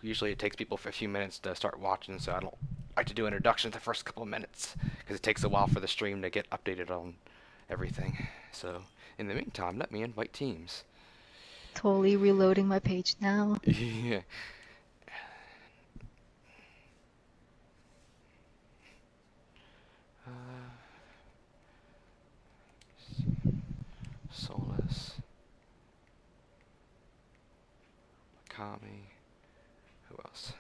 usually it takes people for a few minutes to start watching, so I don't like to do introductions the first couple of minutes because it takes a while for the stream to get updated on everything. So in the meantime, let me invite teams. Totally reloading my page now. Yeah. Uh, Solus, Kami, who else?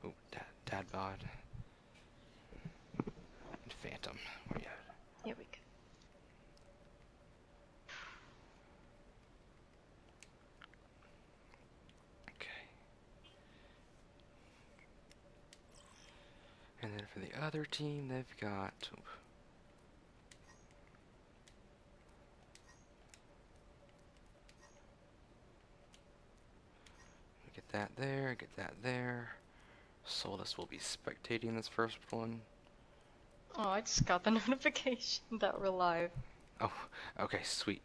Oh, Dadbod, and Phantom. Where you at? Here we go. Okay. And then for the other team, they've got. Get that there, get that there. Solus will be spectating this first one. Oh, I just got the notification that we're live. Oh, okay, sweet.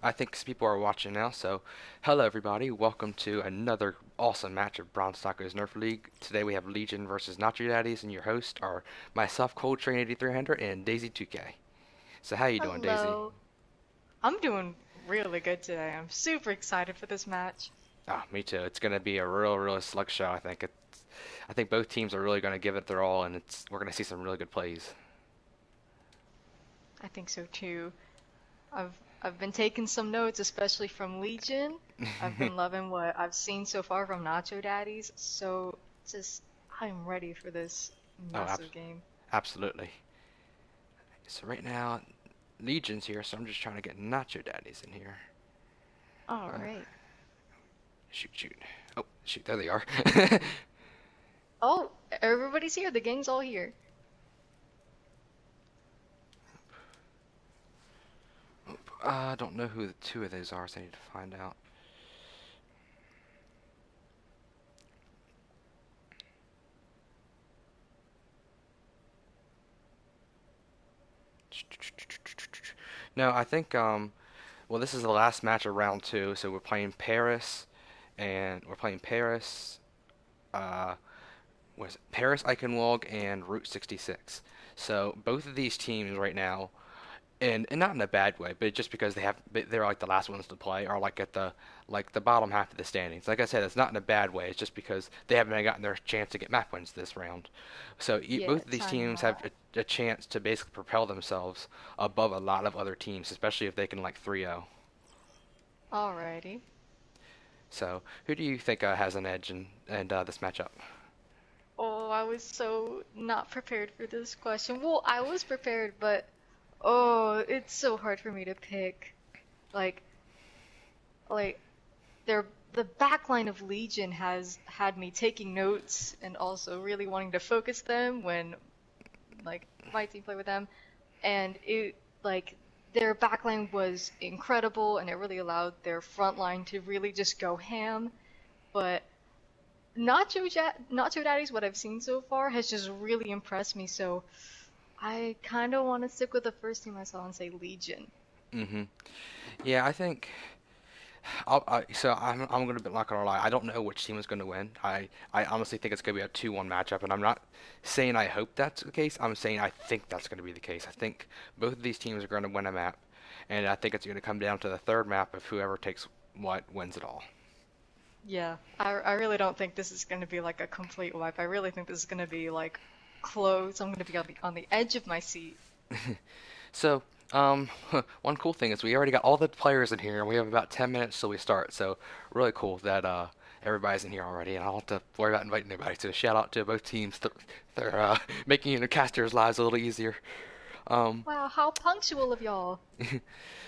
I think people are watching now, so hello everybody. Welcome to another awesome match of Bronze Tacos Nerf League. Today we have Legion versus Nacho Daddies, and your hosts are myself, Coltrane 8300, and Daisy 2K. So how you doing, Daisy? Hello. I'm doing really good today. I'm super excited for this match. Ah, me too. It's gonna be a real slug show. I think both teams are really gonna give it their all, and we're gonna see some really good plays. I think so too. I've been taking some notes, especially from Legion. I've been loving what I've seen so far from Nacho Daddies, so just I'm ready for this Oh, massive game. absolutely. So right now, Legion's here, so I'm just trying to get Nacho Daddies in here. All Uh, right. shoot. Oh, shoot, there they are. Oh, everybody's here. The gang's all here. I don't know who the two of those are, so I need to find out. No, I think, well, this is the last match of round two, so we're playing Paris, and we're playing Paris, uh, was it Paris Eichenwalde and Route 66. So both of these teams right now, and not in a bad way, but just because they're like the last ones to play, are like at the bottom half of the standings. Like I said, it's not in a bad way. It's just because they haven't gotten their chance to get map wins this round. So Yeah, both of these time teams have lag. a chance to basically propel themselves above a lot of other teams, especially if they can like 3-0. Alrighty. So who do you think has an edge in this matchup? Oh, I was so not prepared for this question. Well, I was prepared, but oh, it's so hard for me to pick. Like, like the backline of Legion has had me taking notes and also really wanting to focus them when like my team play with them, and it like their backline was incredible and it really allowed their front line to really just go ham. But Nacho Daddy's what I've seen so far has just really impressed me. So I kind of want to stick with the first team I saw and say Legion. Hmm. Yeah, I think. I'm gonna be not gonna lie. I don't know which team is gonna win. I honestly think it's gonna be a 2-1 matchup, and I'm not saying I hope that's the case. I'm saying I think that's gonna be the case. I think both of these teams are gonna win a map, and I think it's gonna come down to the third map of whoever takes what wins it all. Yeah, I really don't think this is going to be like a complete wipe. I really think this is going to be like close. I'm going to be on the edge of my seat. So, one cool thing is we already got all the players in here, and we have about 10 minutes till we start. So, really cool that everybody's in here already, and I don't have to worry about inviting anybody. So, shout out to both teams. They're making the casters' lives a little easier. Um, Wow, how punctual of y'all.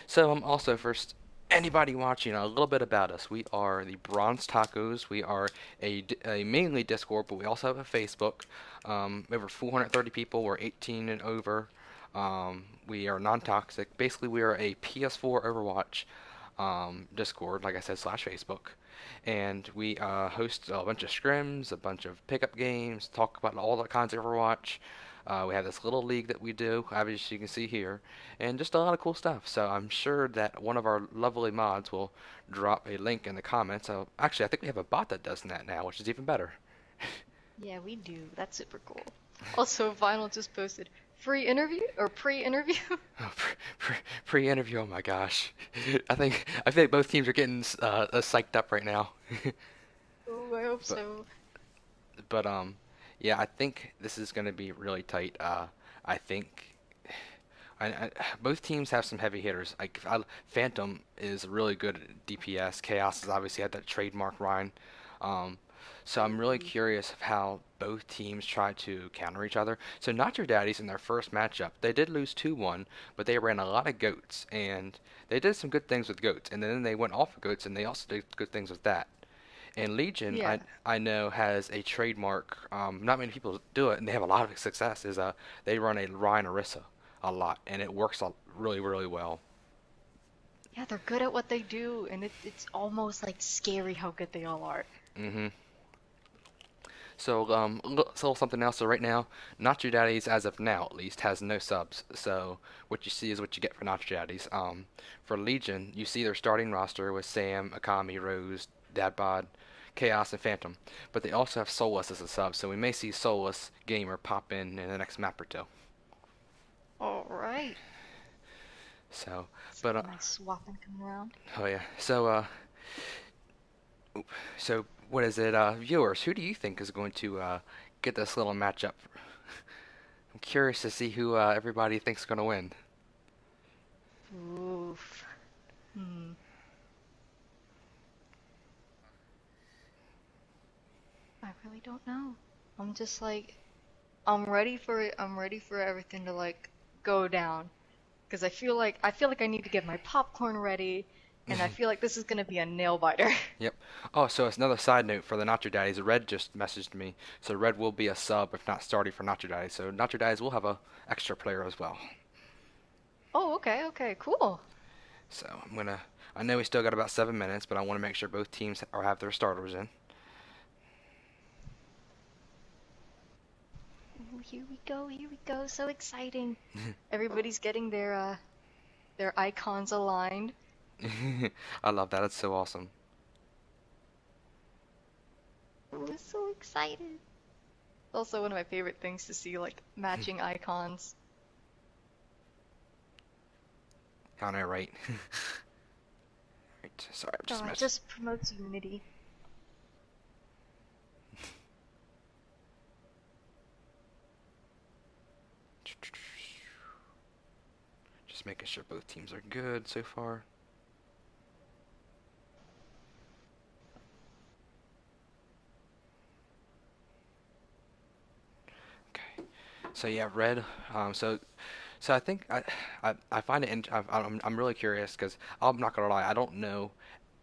so, also first, anybody watching, a little bit about us. We are the Bronze Tacos. We are a mainly Discord, but we also have a Facebook. Over 430 people. We're 18 and over. We are non-toxic. Basically, we are a PS4 Overwatch Discord, like I said, slash Facebook. And we host a bunch of scrims, a bunch of pickup games, talk about all the kinds of Overwatch. We have this little league that we do, obviously you can see here, and just a lot of cool stuff. So I'm sure that one of our lovely mods will drop a link in the comments. So actually, I think we have a bot that does that now, which is even better. Yeah, we do. That's super cool. Also, Vinyl just posted free interview or pre-interview. Oh, pre-interview. Oh my gosh, I feel like both teams are getting psyched up right now. Oh, I hope But so. but yeah, I think this is going to be really tight. I think both teams have some heavy hitters. Phantom is really good at DPS. Chaos has obviously had that trademark Rhine. Um, so I'm really Ooh. curious of how both teams try to counter each other. So Nacho Daddies in their first matchup, they did lose 2-1, but they ran a lot of goats and they did some good things with goats. And then they went off of goats and they also did good things with that. And Legion, Yeah. I know has a trademark. Not many people do it, and they have a lot of success. Is they run a Ryan Orisa a lot, and it works really really well. Yeah, they're good at what they do, and it's almost like scary how good they all are. hmm So so something else. So right now, Nacho Daddies, as of now at least, has no subs. So what you see is what you get for Nacho Daddies. For Legion, you see their starting roster with Sam, Akami, Rose, Dadbod, Chaos, and Phantom. But they also have Solus as a sub, so we may see Solus Gamer pop in the next map or two. All right. So, It's but like a nice swapping coming around. oh yeah. So what is it, viewers? Who do you think is going to get this little matchup? I'm curious to see who everybody thinks is going to win. Oof. Hmm. I really don't know. I'm just like, I'm ready for it. I'm ready for everything to like go down. Because I feel like I need to get my popcorn ready, and I feel like this is gonna be a nail biter. Yep. Oh, so it's another side note for the Nacho Daddies. Red just messaged me, so Red will be a sub if not starting for Nacho Daddies. So Nacho Daddies will have a extra player as well. Oh, okay, okay, cool. So I'm gonna. I know we still got about 7 minutes, but I want to make sure both teams are have their starters in. Ooh, here we go, here we go. So exciting. Everybody's getting their icons aligned. I love that. It's so awesome. Ooh, so excited. Also one of my favorite things to see, like matching icons. I know, right? Right. Sorry, I'm just Oh, it messing. just promotes unity. Just making sure both teams are good so far. Okay. So yeah, red. So I think I find it. I'm really curious because I'm not gonna lie. I don't know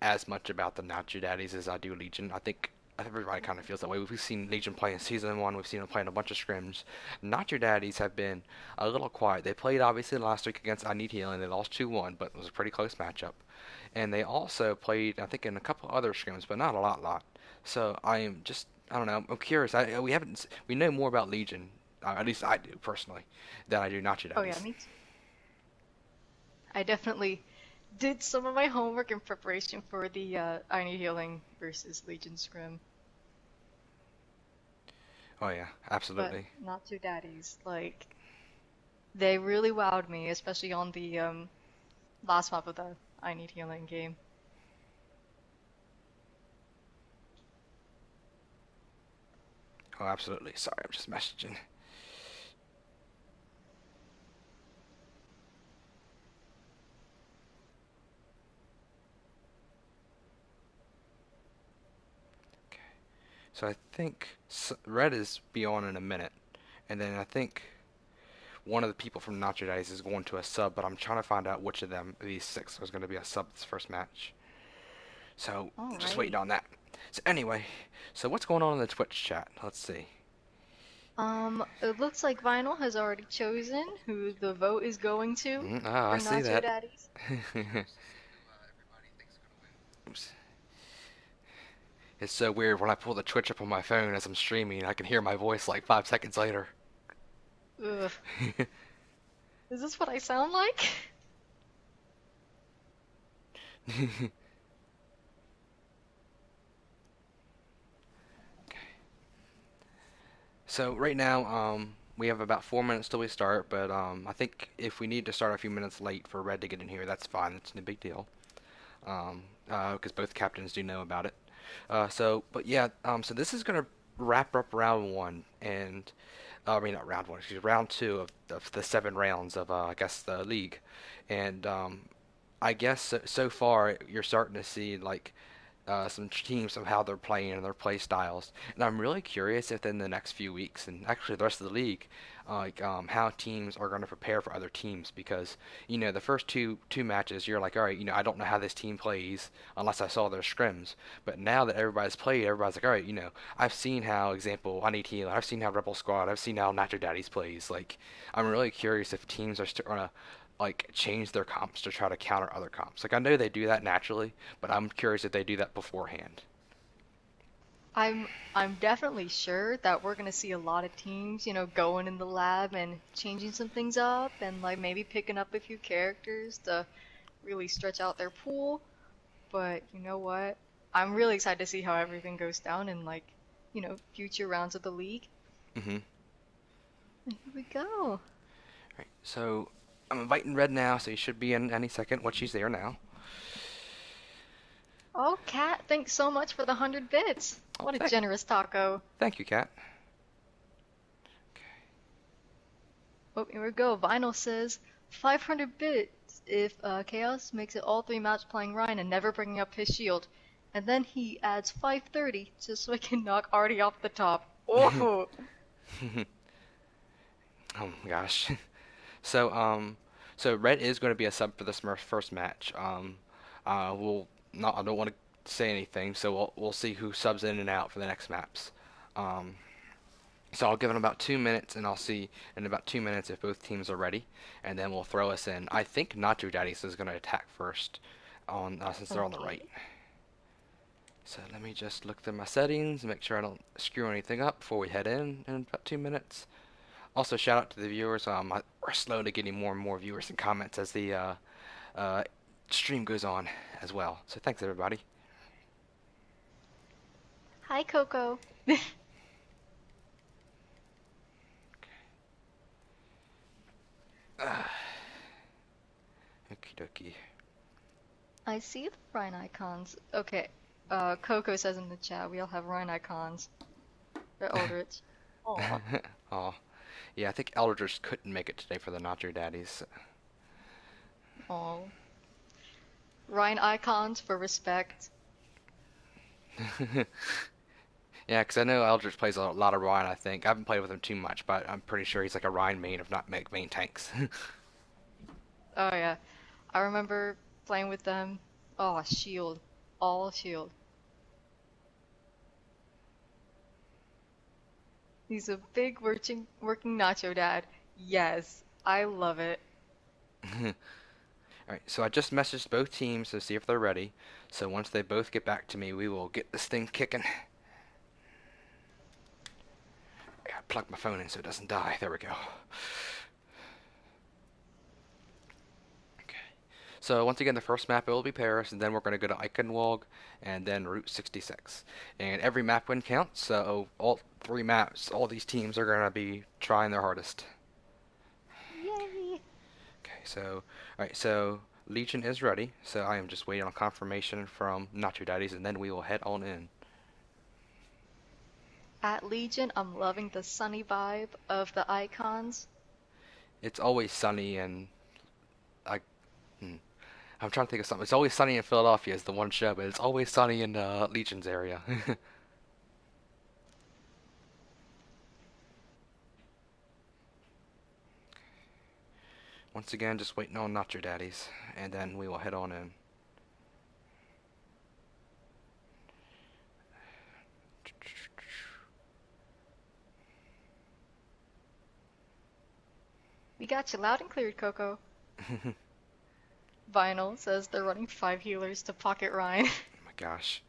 as much about the Nacho Daddies as I do Legion. I think everybody kind of feels that way. We've seen Legion play in season one. We've seen them play in a bunch of scrims. Nacho Daddies have been a little quiet. They played obviously last week against I Need Healing. They lost 2-1, but it was a pretty close matchup. And they also played, I think, in a couple other scrims, but not a lot. So I am just, I don't know. I'm curious. We know more about Legion, at least I do personally, than I do Nacho Oh yeah, Daddies. me too. I definitely did some of my homework in preparation for the I Need Healing versus Legion Scrim, Oh yeah, but absolutely. not to daddies. Like they really wowed me, especially on the last map of the I Need Healing game. Oh, absolutely. Sorry, I'm just messaging. Okay. So I think red is be on in a minute, and then I think one of the people from Nacho Daddies is going to a sub, but I'm trying to find out which of them, these six, is going to be a sub this first match. So just waiting Alrighty. on that. So anyway, so what's going on in the Twitch chat? Let's see. It looks like Vinyl has already chosen who the vote is going to I for see Nacho that. Daddies. Oops. It's so weird when I pull the Twitch up on my phone as I'm streaming. I can hear my voice like 5 seconds later. Ugh. Is this what I sound like? So right now, we have about 4 minutes till we start, but I think if we need to start a few minutes late for Red to get in here, that's fine. It's no big deal. Because both captains do know about it. But yeah, so this is gonna wrap up round one, and I mean not round one, excuse me, round two of the 7 rounds of I guess the league, and I guess so far you're starting to see like some teams of how they're playing and their play styles. And I'm really curious if in the next few weeks and actually the rest of the league, how teams are going to prepare for other teams because the first two matches you're like, all right, I don't know how this team plays unless I saw their scrims. But now that everybody's played, everybody's like, all right, I've seen how example I need healer, I've seen how Rebel Squad, I've seen how Nacho Daddies plays. Like I'm really curious if teams are gonna like change their comps to try to counter other comps. Like I know they do that naturally, but I'm curious if they do that beforehand. I'm definitely sure that we're gonna see a lot of teams, going in the lab and changing some things up and like maybe picking up a few characters to really stretch out their pool. But you know what? I'm really excited to see how everything goes down in like, future rounds of the league. Mm-hmm. Here we go. Right. So I'm inviting Red now, so he should be in any second. What she's there now. Oh, Kat, thanks so much for the 100 bits. Oh, What a generous taco. thank you, Cat. Oh, here we go. Vinyl says 500 bits if Chaos makes it all 3 maps playing Ryan and never bringing up his shield. And then he adds 530 just so I can knock Artie off the top. Oh! Oh my gosh. So so Red is going to be a sub for this first match. We'll not. I don't want to say anything, so we'll see who subs in and out for the next maps. Um, so I'll give it about 2 minutes, and I'll see in about 2 minutes if both teams are ready, and then we'll throw us in. I think Nacho Daddies is going to attack first, on since they're on the right. Okay. So let me just look through my settings, make sure I don't screw anything up before we head in about 2 minutes. Also, shout out to the viewers. We're slowly getting more and more viewers and comments as the uh, stream goes on as well. So thanks everybody. Hi, Coco. Okie dokie. I see the Rhine icons. Okay. Coco says in the chat we all have Rhine icons. They're Aldrich. Aw. Oh, yeah, I think Eldridge couldn't make it today for the Nacho Daddies. Aw. Rhine icons for respect. Yeah, because I know Eldridge plays a lot of Ryan, I think. I haven't played with him too much, but I'm pretty sure he's like a Ryan main, if not main tanks. Oh yeah. I remember playing with them. Oh, shield. All shield. He's a big working nacho dad. Yes, I love it. Alright, so I just messaged both teams to see if they're ready. So once they both get back to me, we will get this thing kicking. I gotta plug my phone in so it doesn't die. There we go. Okay. So once again, the first map it will be Paris, and then we're going to go to Eichenwalde, and then Route 66. And every map win counts, so all 3 maps, all these teams are going to be trying their hardest. Yay! Okay, so, alright, so Legion is ready, so I am just waiting on confirmation from Nacho Daddies, and then we will head on in. At Legion, I'm loving the sunny vibe of the icons. It's always sunny, and I, hmm, I'm trying to think of something. It's always sunny in Philadelphia is the one show, but it's always sunny in Legion's area. Once again, just waiting on Nacho Daddies, and then we will head on in. We got you loud and clear, Coco. Vinyl says they're running 5 healers to pocket Ryan. Oh my gosh.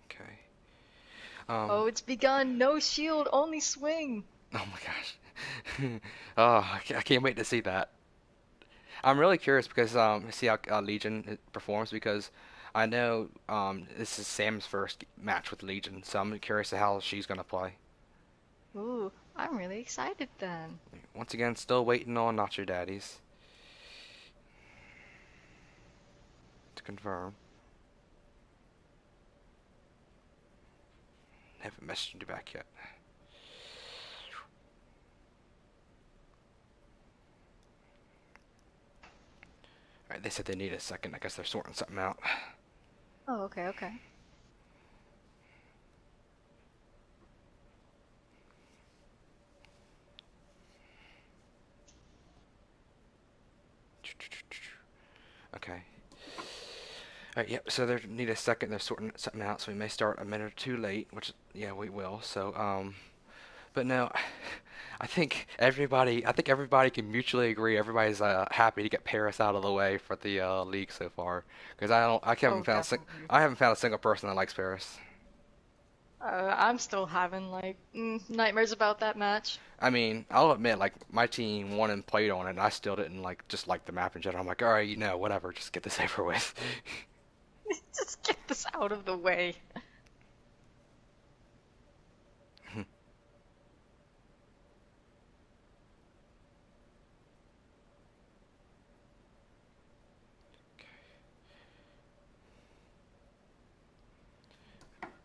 Okay. Um, Oh, it's begun. No shield, only swing. oh my gosh. Oh, I can't wait to see that. I'm really curious because to see how Legion performs because I know this is Sam's first match with Legion, so I'm curious to how she's gonna play. Ooh, I'm really excited then. Once again, still waiting on Nacho Daddies to confirm. Haven't messaged you back yet. Alright, they said they need a second. I guess they're sorting something out. Oh, okay, okay. Okay. Alright, yep, so they need a second. They're sorting something out, so we may start a minute or two late, which, yeah, we will. So, but no, I think everybody can mutually agree. Everybody's happy to get Paris out of the way for the league so far, because Oh, definitely. I haven't found a single person that likes Paris. I'm still having like nightmares about that match. I mean, I'll admit, like my team won and played on it, and I still didn't just like the map in general. I'm like, all right, whatever, just get this over with. Just get this out of the way.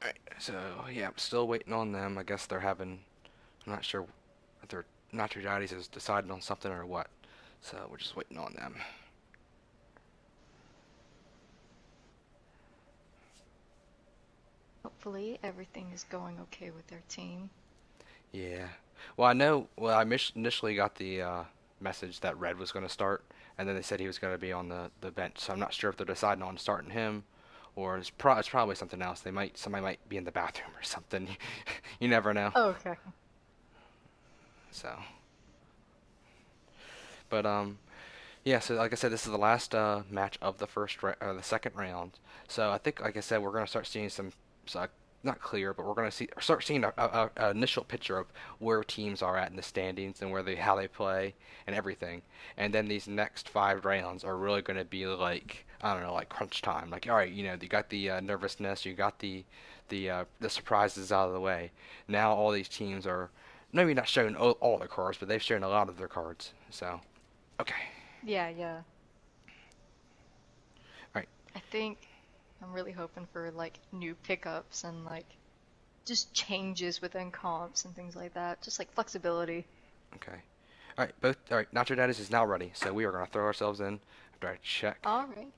Alright, so yeah, I'm still waiting on them. I guess they're having, I'm not sure if they're Nacho Daddies has decided on something or what. So we're just waiting on them. Hopefully, everything is going okay with their team. Yeah. Well, I know. Well, I initially got the message that Red was going to start, and then they said he was going to be on the bench. So I'm not sure if they're deciding on starting him, or it's probably something else. Somebody might be in the bathroom or something. You never know. Okay. So, but yeah. So like I said, this is the last match of the second round. So I think, like I said, we're going to start seeing some. So not clear, but we're going to start seeing a initial picture of where teams are at in the standings and how they play and everything. And then these next 5 rounds are really going to be like, I don't know, like crunch time. Like, all right, you got the nervousness, you got the surprises out of the way. Now all these teams are maybe not showing all their cards, but they've shown a lot of their cards. So, okay, Yeah, yeah. all right, I think I'm really hoping for like new pickups and like just changes within comps and things like that. Just like flexibility. okay. All right. Nacho Daddies is now ready, so we are gonna throw ourselves in after I check All right.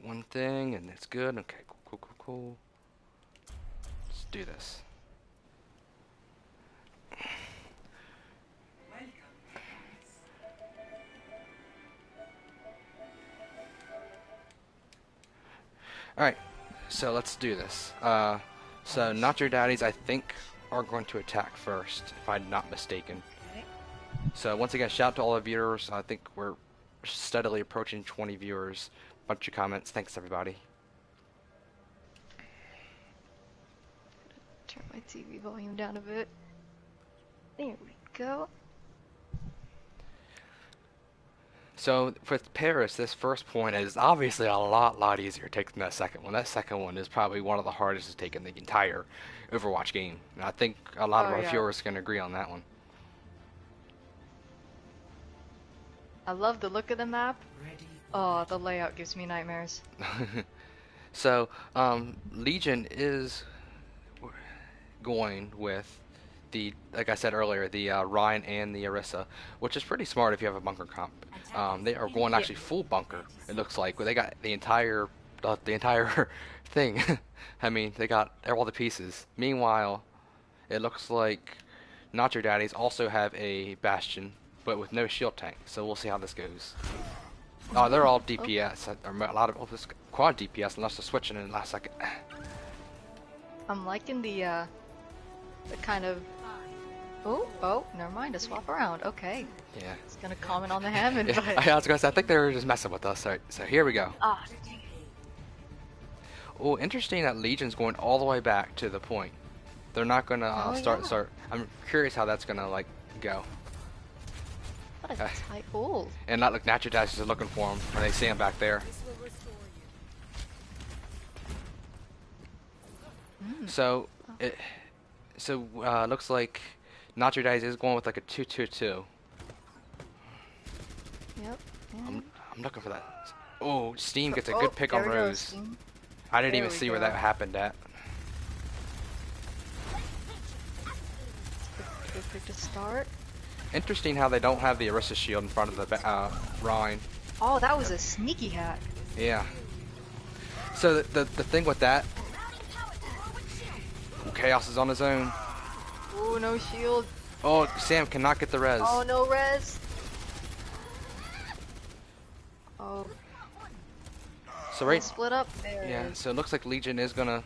one thing, and it's good. Okay, cool, cool, cool, cool. Let's do this. All right, so let's do this. So Nacho Daddies, I think, are going to attack first, if I'm not mistaken. So once again, shout out to all the viewers. I think we're steadily approaching 20 viewers. Bunch of comments. Thanks, everybody. Turn my TV volume down a bit. There we go. So with Paris, this first point is obviously a lot easier to take than that second one. That second one is probably one of the hardest to take in the entire Overwatch game. And I think a lot of Oh our yeah. viewers can agree on that one. I love the look of the map. Oh, the layout gives me nightmares. So, Legion is going with like I said earlier, the Ryan and the Orisa, which is pretty smart if you have a bunker comp. They are going Yeah. actually full bunker. It looks like they got the entire thing. I mean, they got all the pieces. Meanwhile, it looks like Nacho Daddies also have a Bastion, but with no shield tank. So we'll see how this goes. Oh, they're all Okay. DPS. Or a lot of this quad DPS, unless they're switching in the last second. I'm liking the kind of. Oh, never mind. A swap around. Okay. Yeah. It's gonna comment on the Hammond, Yeah, but I was gonna say, I think they were just messing with us. All right, so here we go. ah, Oh, interesting that Legion's going all the way back to the point. They're not gonna Oh start. yeah. I'm curious how that's gonna like go. What a tight hold. And not like Nacho Dash is looking for him when they see him back there. Mm. So Oh, it looks like Nacho Dash is going with like a 2-2-2. yep. I'm And I'm looking for that. Oh, Steam gets a oh, good pick there on we go, Rose. Steam. I didn't There even we see where go. that happened at. Good pick to start. Interesting how they don't have the Orisa shield in front of the Rhine. Oh, that was a sneaky hack. Yeah. So the thing with that, Chaos is on his own. Oh, no shield. Oh, Sam cannot get the res. Oh, no res. Oh, So they right, split up. There yeah. it is. So it looks like Legion is gonna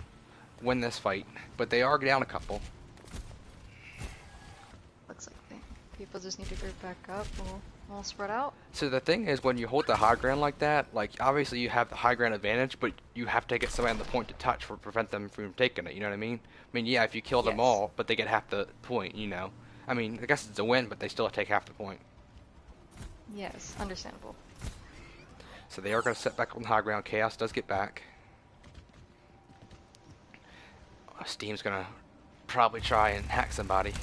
win this fight, but they are down a couple. Looks like people just need to group back up. We'll spread out. So the thing is, when you hold the high ground like that, like obviously you have the high ground advantage, but you have to get somebody on the point to touch for prevent them from taking it. You know what I mean? I mean, yeah, if you kill them Yes. all, but they get half the point. You know? I mean, I guess it's a win, but they still take half the point. Yes, understandable. So they are going to set back on the high ground. Chaos does get back. Steam's going to probably try and hack somebody.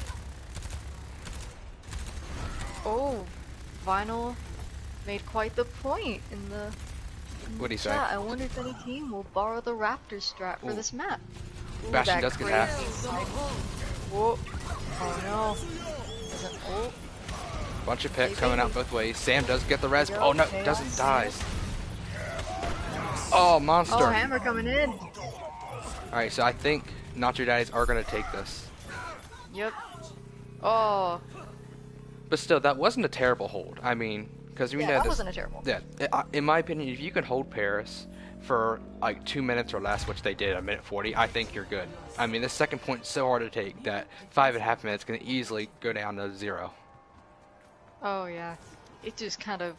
Oh, Vinyl made quite the point in the What'd he say? chat. I wonder if any team will borrow the Raptor strat for Ooh. this map. Ooh, Bastion that does get hacked. crazy side- Whoa. Oh no. Doesn't ult. Bunch of picks Hey, coming out baby. both ways. Sam does get the res. Yo, Oh no, Chaos. doesn't dies. Oh, monster. Oh, Hammer coming in. Alright, so I think Nacho Daddies are going to take this. Yep. Oh, But still, that wasn't a terrible hold. I mean, because we yeah, know that this. wasn't a terrible. Yeah, in my opinion, if you can hold Paris for like 2 minutes or less, which they did, a minute 40, I think you're good. I mean, this second point is so hard to take that 5.5 minutes can easily go down to 0. Oh yeah. It just kind of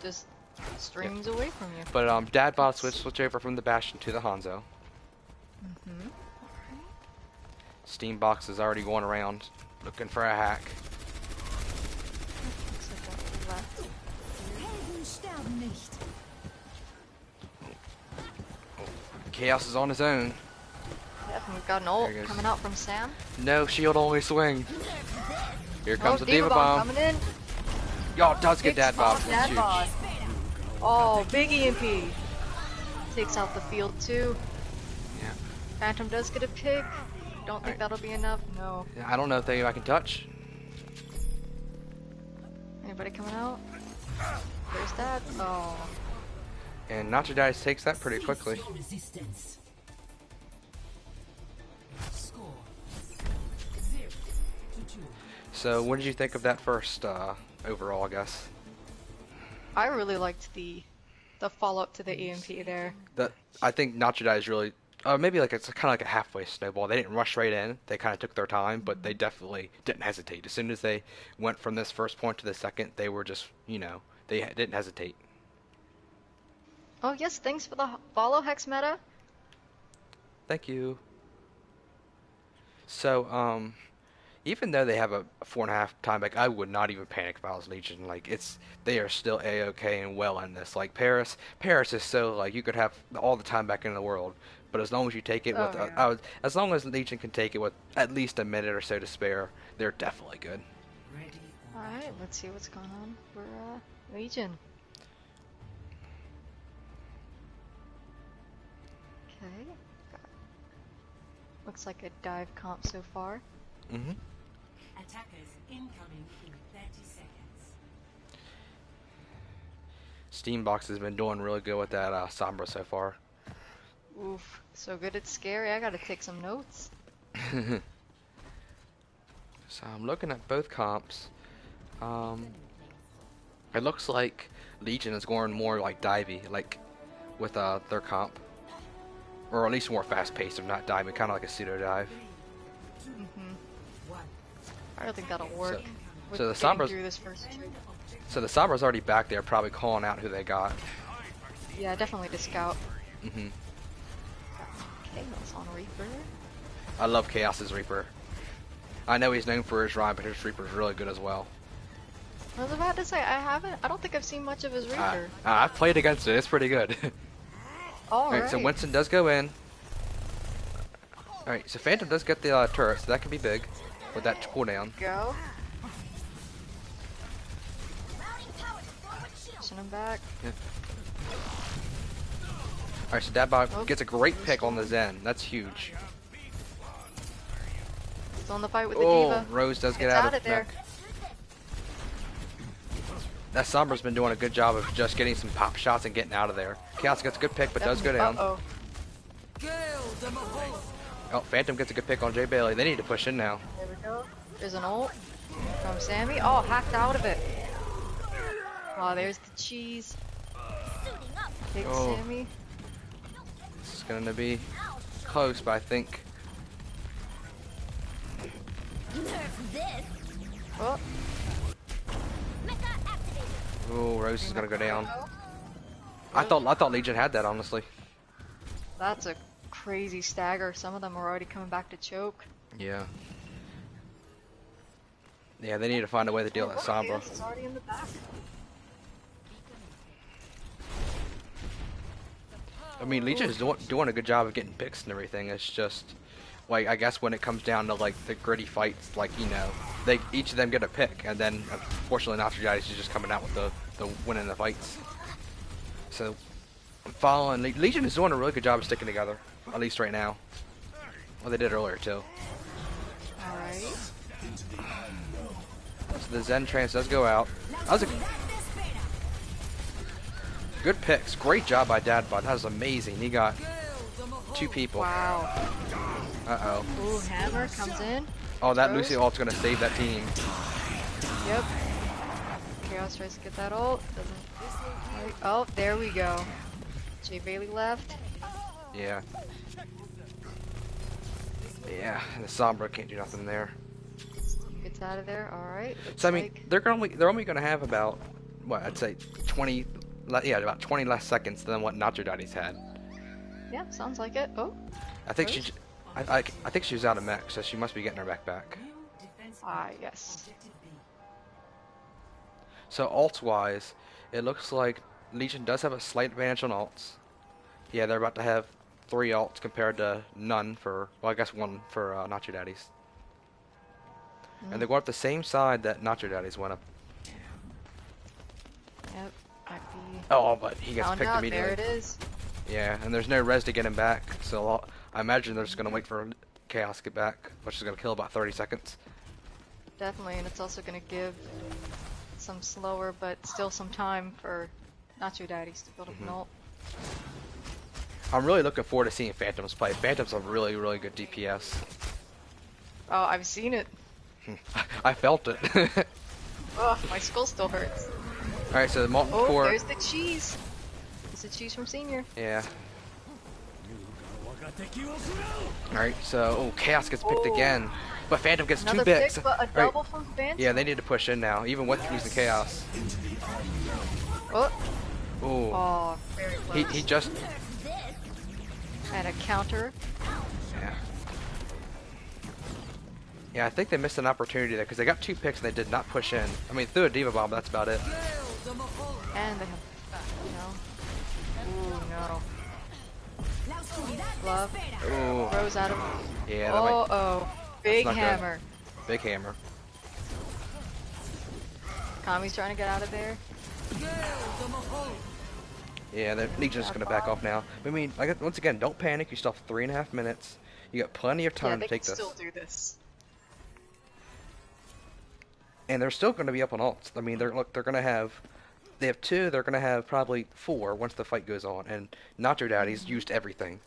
just streams away from you. But Dadbot switch over from the Bastion to the Hanzo. Mm-hmm. Steambox is already going around looking for a hack. Looks like that left. Helden sterben nicht. Chaos is on his own. Yep, and we've got an ult There he goes. coming out from Sam. No shield only swing. Here comes Oh, the Diva Bomb. coming in. Y'all does get Big Dad Bob. spot, That's Dad huge. bod. Oh, big EMP. Takes out the field too. Yeah. Phantom does get a pick. Don't think Alright. that'll be enough. No. I don't know if I can touch. Anybody coming out? There's that. Oh. And Nacho Dice takes that pretty quickly. Resistance. Score 0-2. So what did you think of that first overall, I guess? I really liked the follow-up to the EMP there. I think Nacho Dice really, maybe like it's kind of like a halfway snowball. They didn't rush right in. They kind of took their time, but they definitely didn't hesitate. As soon as they went from this first point to the second, they were just, they didn't hesitate. Oh yes, thanks for the follow, Hex Meta. Thank you. So, even though they have a 4.5 time back, I would not even panic if I was Legion. Like they are still a-okay and well in this. Like Paris is so like you could have all the time back in the world, but as long as you take it with, Oh, yeah. as long as Legion can take it with at least a minute or so to spare, they're definitely good. Ready. Alright, let's see what's going on for Legion. Okay. Looks like a dive comp so far. Mm-hmm. Attackers incoming in 30 seconds. Steambox has been doing really good with that Sombra so far. Oof, so good it's scary. I gotta take some notes. So I'm looking at both comps. It looks like Legion is going more like divey, like with their comp, or at least more fast-paced, if not diving, kind of like a pseudo dive. Mm-hmm. I don't think that'll work. with so the getting Sombra's- through this first trip. So the Sombra's already back there, probably calling out who they got. Yeah, definitely to scout. Hmm. Okay, that's on Reaper. I love Chaos's Reaper. I know he's known for his rhyme, but his Reaper's really good as well. I was about to say, I don't think I've seen much of his Reaper. I've played against it. It's pretty good. Alright, so Winston does go in. Alright, so Phantom does get the turret, so that can be big with that cooldown. Go. Send him back. Yeah. Alright, so Dadbot gets a great pick on the Zen. That's huge. Still in the fight with the Diva. Rose does get Gets out of there. mech. That Sombra's been doing a good job of just getting some pop shots and getting out of there. Chaos gets a good pick, but does go down. Uh-oh. Oh, Phantom gets a good pick on Jay Bailey. They need to push in now. There we go. There's an ult from Sammy. Oh, hacked out of it. Oh, there's the cheese. Big Sammy. This is going to be close, but I think... Oh, Oh, Rose is going to go down. I thought Legion had that, honestly. that's a crazy stagger. Some of them are already coming back to choke. Yeah. Yeah, they need to find a way to deal with that Sombra. It's already in the back. I mean, Legion is doing a good job of getting picks and everything. It's just, like, I guess when it comes down to, like, the gritty fights, like, you know, each of them get a pick, and then, unfortunately, Nacho Daddies is just coming out with the winning the fights. So, I'm following. Legion is doing a really good job of sticking together, at least right now. Well, they did earlier, too. Alright. So the Zen Trance does go out. That was a good picks. Great job by Dadbot. That was amazing. He got 2 people. Wow. Uh-oh. Ooh, Hammer comes in. Oh, that Throws. Lucy ult's gonna save that team. Yep. Chaos tries to get that ult. Doesn't. Right. Oh, there we go. Jay Bailey left. Yeah. Yeah, and the Sombra can't do nothing there. Gets out of there. All right. So I mean, they're only gonna have about what I'd say 20, yeah, about 20 less seconds than what Nacho Daddies had. Yeah, sounds like it. Oh. I think Rose? I think she was out of mech, so she must be getting her back. Ah, yes. So ults wise, it looks like Legion does have a slight advantage on ults. Yeah, they're about to have 3 ults compared to none for, well, I guess 1 for Nacho Daddies. And they're going up the same side that Nacho Daddies went up. Yep. Might be. Oh, but he gets Found picked out. immediately. There it is. Yeah, and there's no res to get him back, so I imagine they're just going to wait for Chaos to get back, which is going to kill about 30 seconds. Definitely, and it's also going to give some slower, but still some time for Nacho Daddies to build up an ult. I'm really looking forward to seeing Phantoms play. Phantoms are really, really good DPS. Oh, I've seen it. I felt it. Oh, my skull still hurts. Alright, so the Molten Oh, Core... there's the cheese. It's the cheese from Senior. Yeah. Alright, so Chaos gets picked again. But Phantom gets Another 2 picks. pick, but a double from Phantom. Yeah, they need to push in now, even with using Chaos. Oh, Ooh. oh, very close. He just... And a counter. Yeah. Yeah, I think they missed an opportunity there, because they got 2 picks and they did not push in. I mean, threw a Diva Bomb, but that's about it. And they have, Ooh, no. Glove. Ooh. Rose out of. Yeah, that might... Oh, big not good. hammer. Big hammer. Kami's trying to get out of there. Yeah, the Legion's going to back off now. I mean, like, once again, don't panic. You still have 3.5 minutes. You got plenty of Yeah, time they to take can this. still do this. And they're still going to be up on ults. I mean, they're going to have... They have 2, they're going to have probably 4 once the fight goes on. And Nacho Daddies used everything.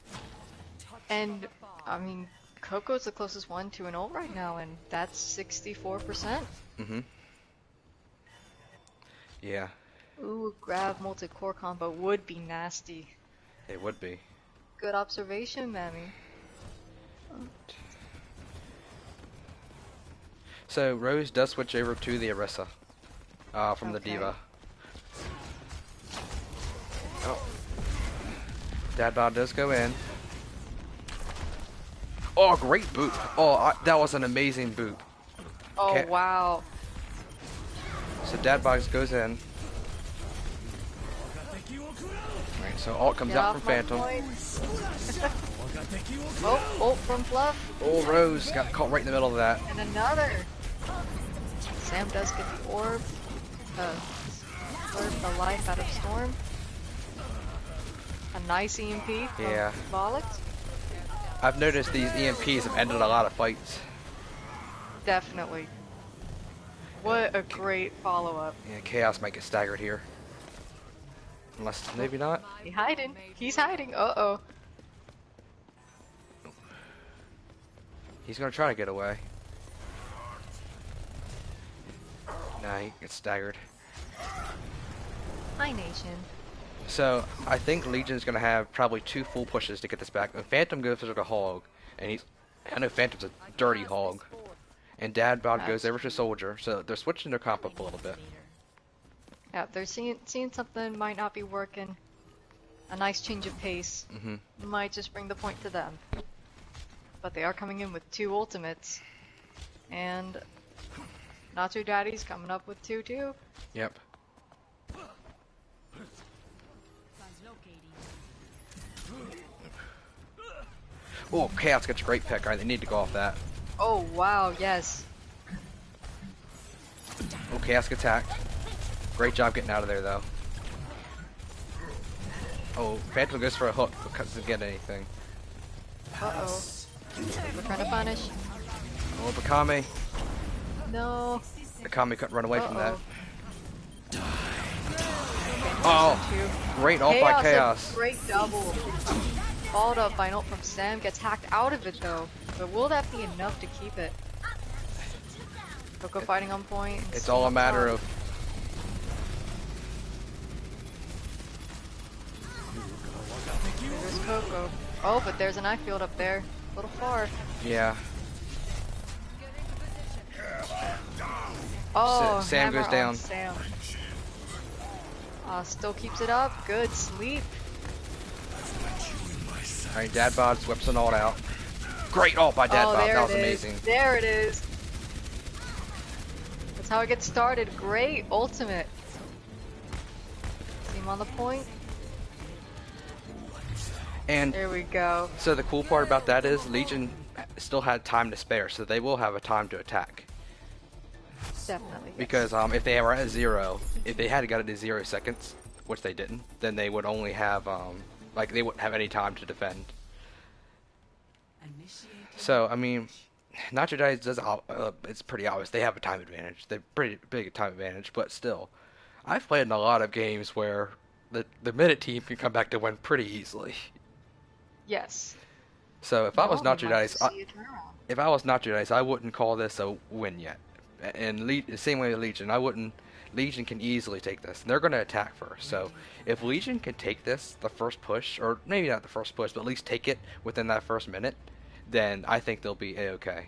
And, I mean, Coco's the closest one to an ult right now, and that's 64%. Mm-hmm. Yeah, Ooh, grab multi-core combo would be nasty. it would be. Good observation, Mammy. So, Rose does switch over to the Orisa from the Okay. Diva. Oh. Dadbot does go in. Oh, great boop. Oh, that was an amazing boop. Oh Okay. wow. So Dadbox goes in. Right, so ult comes Get out from off my Phantom. point. Oh, from Fluff. Oh, Rose got caught right in the middle of that. And another. Sam does get the orb. Orb the life out of Storm. A nice EMP from Yeah. Volix. I've noticed these EMPs have ended a lot of fights. Definitely. What a great follow-up. Yeah, Chaos might get staggered here. Unless, maybe not. He's hiding. He's hiding. Uh-oh. He's gonna try to get away. Nah, he gets staggered. Hi, Nation. So, I think Legion's gonna have probably 2 full pushes to get this back. And Phantom goes like a hog, and I know Phantom's a dirty hog. And Dadbod goes over to Soldier, so they're switching their comp up a little bit. Yeah, they're seeing something might not be working. A nice change of pace might just bring the point to them. But they are coming in with 2 ultimates. And Nacho Daddy's coming up with 2 too. Yep. Oh, Chaos gets a great pick. Alright, they need to go off that. Oh wow, yes. Oh, Chaos gets hacked. Great job getting out of there, though. Oh, Phantom goes for a hook because doesn't get anything. Uh-oh. We're trying to punish. Oh, Bakami. No. Bakami couldn't run away from that. Okay, Oh, great ult by Chaos. A great double. Followed up by an ult from Sam. Gets hacked out of it though. But will that be enough to keep it? Coco fighting on point. It's all a matter of... There's Coco. Oh, but there's an eye field up there. A little far. Yeah. Oh, Sam hammer goes down. on Sam. Still keeps it up. Good sleep. Alright, Dadbod whips an ult out. Great ult by Dadbod. Oh, there That was it is. amazing. There it is. That's how it gets started. Great ultimate. Team on the point. And There we go. so the cool part about that is Legion still had time to spare, so they will have a time to attack. Definitely. Yes. Because if they were at 0, if they had got it to 0 seconds, which they didn't, then they would only have like they wouldn't have any time to defend. So I mean, Nacho Daddies does it's pretty obvious they have a time advantage. They're pretty big time advantage, but still, I've played in a lot of games where the minute team can come back to win pretty easily. Yes. So if I was No, Nacho we might Daddies, see a turnaround. if I was Nacho Daddies, I wouldn't call this a win yet. And the same way with Legion, I wouldn't. Legion can easily take this. They're going to attack first. So if Legion can take this, the first push, or maybe not the first push, but at least take it within that first minute, then I think they'll be a-okay.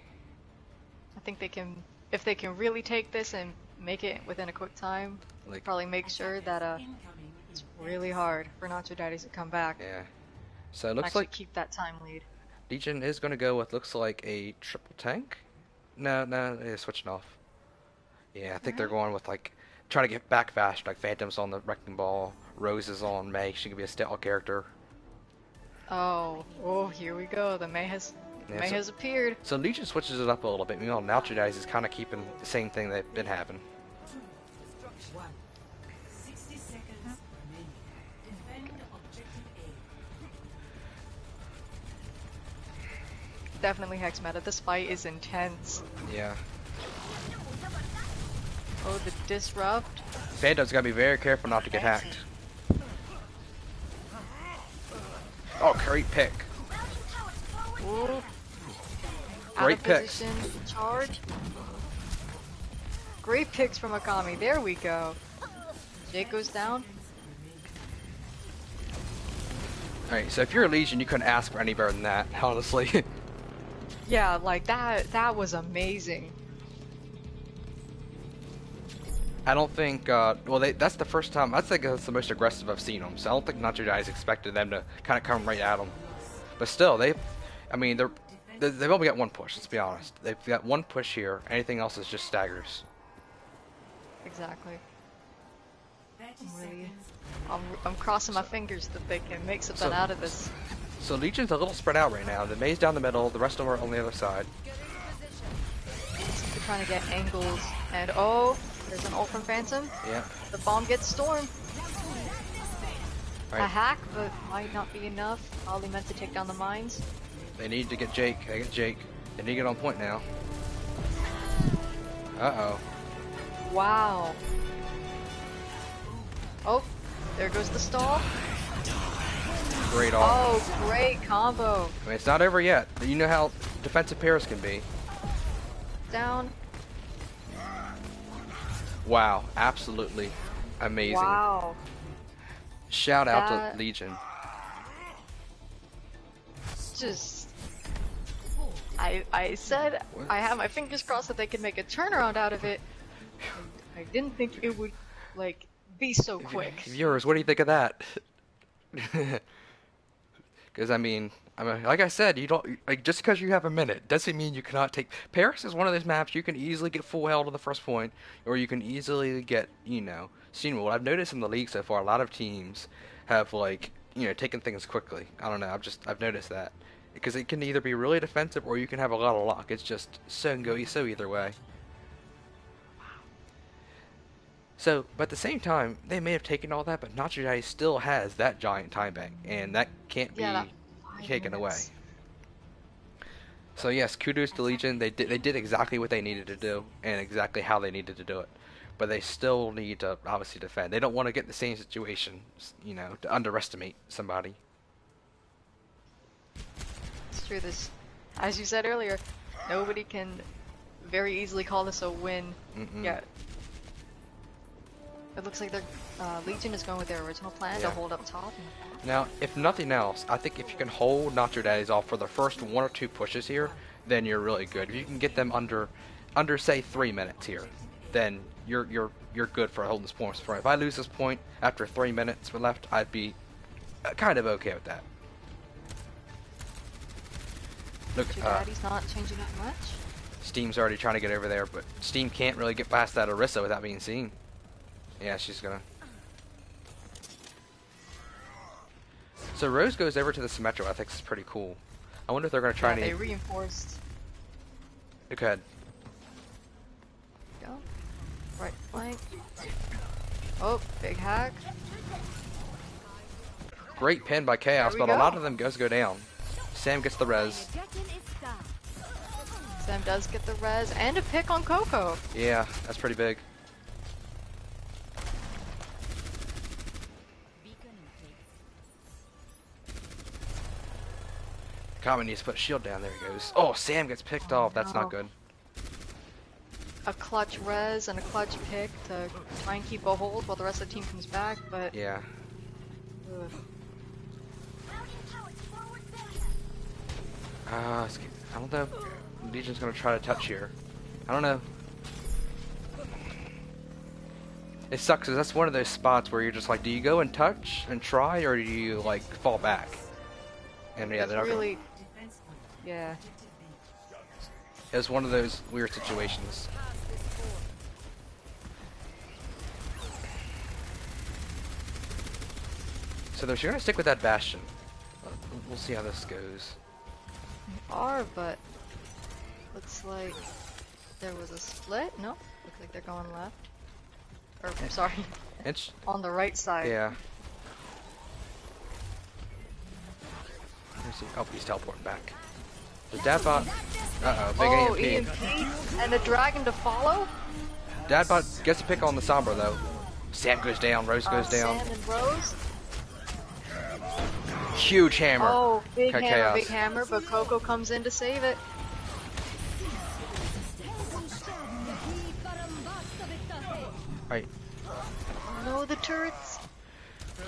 I think they can, if they can really take this and make it within a quick time, Like, probably make sure that it's really hard for Nacho Daddies to come back. yeah. So it And looks actually like keep that time lead. Legion is going to go with looks like a triple tank. No, they're switching off. Yeah, I think they're going with like trying to get back fast. Like Phantom's on the wrecking ball, Rose is on May. She can be a stealth character. Oh, here we go. The May has Yeah, so- has appeared. So Legion switches it up a little bit. Meanwhile, Nacho Daddies is kind of keeping the same thing they've been having. 60 seconds remaining. Defend objective A. Definitely Hex meta. This fight is intense. Yeah. Oh, the disrupt. Phantom's got to be very careful not to get hacked. Oh, great pick. Ooh. Great Out of picks. position, charge. Great picks from Akami. There we go. Jake goes down. Alright, so if you're a Legion, you couldn't ask for any better than that, honestly. Yeah, like that was amazing. I don't think, well, that's the first time, I think that's the most aggressive I've seen them, so I don't think Nacho Daddies expected them to kind of come right at them. But still, I mean, they've only got one push. Let's be honest. They've got one push here. Anything else is just staggers. Exactly. 30 I'm really, seconds. I'm crossing my fingers that they can make something So- out of this. So Legion's a little spread out right now. The Mei's down the middle. The rest of them are on the other side. They're trying to get angles, and oh, there's an ult from Phantom. Yeah. The bomb gets stormed. All A right. hack, but might not be enough. Ollie meant to take down the mines. They need to get Jake. They get Jake. They need to get on point now. Uh-oh. Wow. Oh, there goes the stall. Great off. Oh, great combo. I mean, it's not over yet. You know how defensive Paris can be. Down. Wow. Absolutely amazing. Wow. Shout out That- to Legion. Just. I said What? I had my fingers crossed that they could make a turnaround out of it. I didn't think it would, like, be so quick. Viewers, what do you think of that? Because I mean, like I said, you don't like just because you have a minute doesn't mean you cannot take. Paris is one of those maps you can easily get full held on the first point, or you can easily get seen. What I've noticed in the league so far, a lot of teams have taken things quickly. I don't know. I've noticed that because it can either be really defensive or you can have a lot of luck. It's just so either way. So, but at the same time, they may have taken all that, but Nacho Daddies still has that giant time bank, and that can't be Yeah, that 5 taken away. minutes. So yes, kudos to Legion. They did exactly what they needed to do, and exactly how they needed to do it. But they still need to obviously defend. They don't want to get in the same situation, to underestimate somebody. It's true. This, as you said earlier, nobody can very easily call this a win. Mm-mm. Yeah. It looks like their Legion is going with their original plan Yeah. to hold up top. Now, if nothing else, I think if you can hold Nacho Daddies off for the first 1 or 2 pushes here, then you're really good. If you can get them under say 3 minutes here, then you're good for holding this point. If I lose this point after 3 minutes left, I'd be kind of okay with that. Look, Your daddy's not changing up much. Steam's already trying to get over there, but Steam can't really get past that Orisa without being seen. Yeah, she's gonna. So Rose goes over to the Symmetro. I think it's pretty cool. I wonder if they're gonna try Yeah, they any. reinforced. Go ahead. Go. Right flank. Oh, big hack. Great pin by Chaos, There we but a lot go. of them go down. Sam gets the res. Sam does get the res and a pick on Coco. Yeah, that's pretty big. Common needs to put a shield down. There he goes. Oh, Sam gets picked off. That's no. not good. A clutch res and a clutch pick to try and keep a hold while the rest of the team comes back, but Yeah. ugh. I don't know. Legion's gonna try to touch here. I don't know. It sucks because that's one of those spots where you're just like, do you go and touch and try, or do you like fall back? And yeah, it's they're not gonna. really, yeah. It was one of those weird situations. So they're gonna stick with that Bastion. We'll see how this goes. They are, but looks like there was a split. No, looks like they're going left. Or I'm sorry, It's on the right side. yeah. Let me see. Oh, he's teleporting back. The Dadbot. Uh oh, big Oh, AMP. EMP and a dragon to follow. Dadbot gets a pick on the Sombra though. Sam goes down. Rose goes down. Sam and Rose. Huge hammer. Oh, big Okay, hammer, Chaos. big hammer, but Coco comes in to save it. Right. No, the turrets.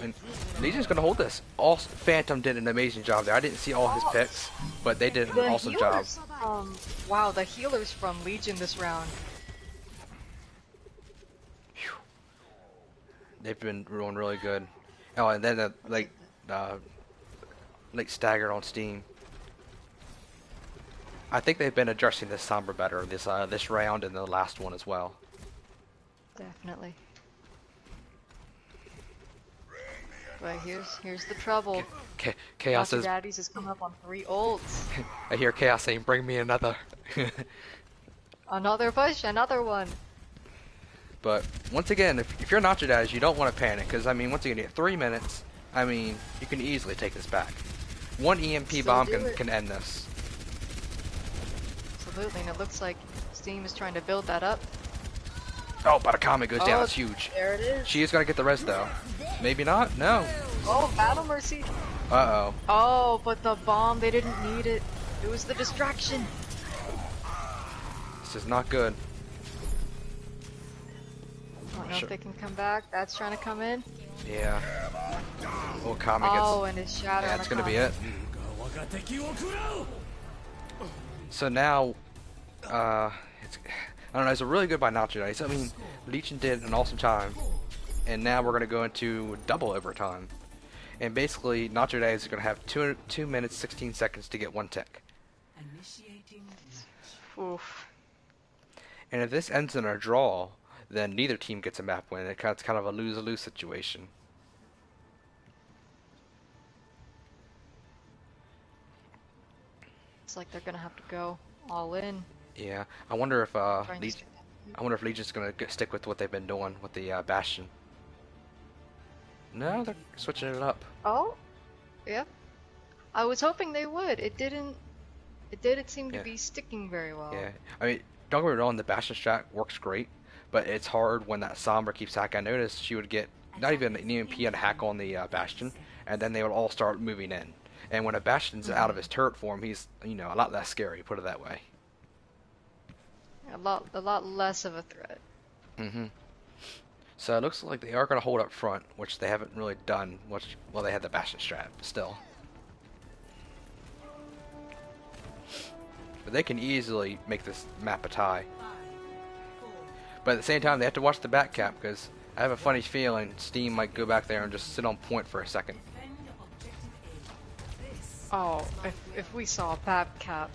And Legion's gonna hold this. Phantom did an amazing job there. I didn't see all his picks, but they did an The awesome job. healers. Wow, the healers from Legion this round. They've been doing really good. Oh, and then the late staggered on Steam. I think they've been addressing this Sombra better this round and the last one as well. Definitely. But here's the trouble. Chaos Nacho is. Daddies has come up on 3 ults. I hear Chaos saying, "Bring me another." Another push, another one. But once again, if you're Nacho Daddies, you don't want to panic because I mean, once again, you get 3 minutes. I mean, you can easily take this back. One EMP Still bomb do it. can end this. Absolutely, and it looks like Steam is trying to build that up. Oh, but a comet goes down. Oh, It's huge. there it is. She is gonna get the res though. Maybe not. No. Oh, Battle Mercy. Uh-oh. Oh, but the bomb, they didn't need it. It was the distraction. This is not good. I don't know Sure. if they can come back. That's trying to come in. Yeah. Oh, comet gets. Oh, and his shadow. Yeah, on it's the gonna be comet. it. So now, it's. I don't know. It's a really good by Nacho Daddies. I mean, Legion did an awesome time, and now we're gonna go into double overtime. And basically, Nacho Daddies is gonna have 2 minutes 16 seconds to get one tick. Initiating Oof. And if this ends in a draw, then neither team gets a map win. It's kind of a lose-lose situation. It's like they're gonna have to go all in. Yeah, I wonder if Trying to Legion, stick I wonder if Legion's gonna stick with what they've been doing with the Bastion. No, they're switching it up. Oh, yep. I was hoping they would. It didn't. It didn't seem to Yeah. be sticking very well. Yeah, I mean, don't get me wrong, the Bastion strat works great, but it's hard when that Sombra keeps hacking. I noticed she would get not even an EMP and a hack on the Bastion, and then they would all start moving in. And when a Bastion's out of his turret form, he's a lot less scary. Put it that way. A lot less of a threat. Mm-hmm. So it looks like they are going to hold up front, which they haven't really done. Which, well, they had the Bastion strat, but still. But they can easily make this map a tie. But at the same time, they have to watch the back cap because I have a funny feeling Steam might go back there and just sit on point for a second. Oh, if we saw a Pap Cap,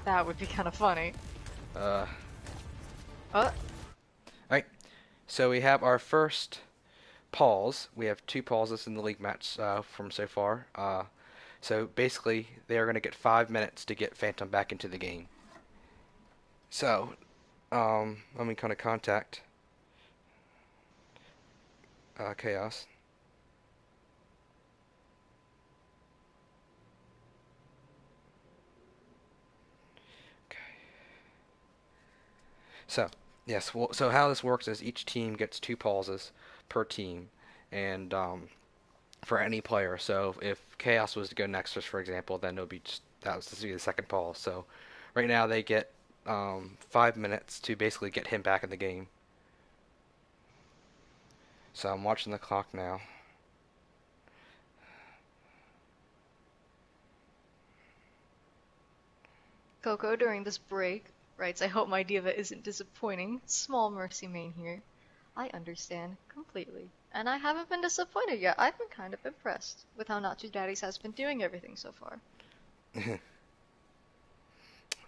that would be kind of funny. Alright, so we have our first pause. We have 2 pauses in the league match from so far. So basically, they are going to get 5 minutes to get Phantom back into the game. So, let me kind of contact Chaos. Okay. So, yes, well, so how this works is each team gets 2 pauses per team, and for any player. So if Chaos was to go next, just for example, then it would be this would be the second pause. So right now they get 5 minutes to basically get him back in the game. So I'm watching the clock now. Coco during this break writes, "I hope my diva isn't disappointing. Small mercy main here. I understand completely. And I haven't been disappointed yet. I've been kind of impressed with how Nacho Daddies has been doing everything so far."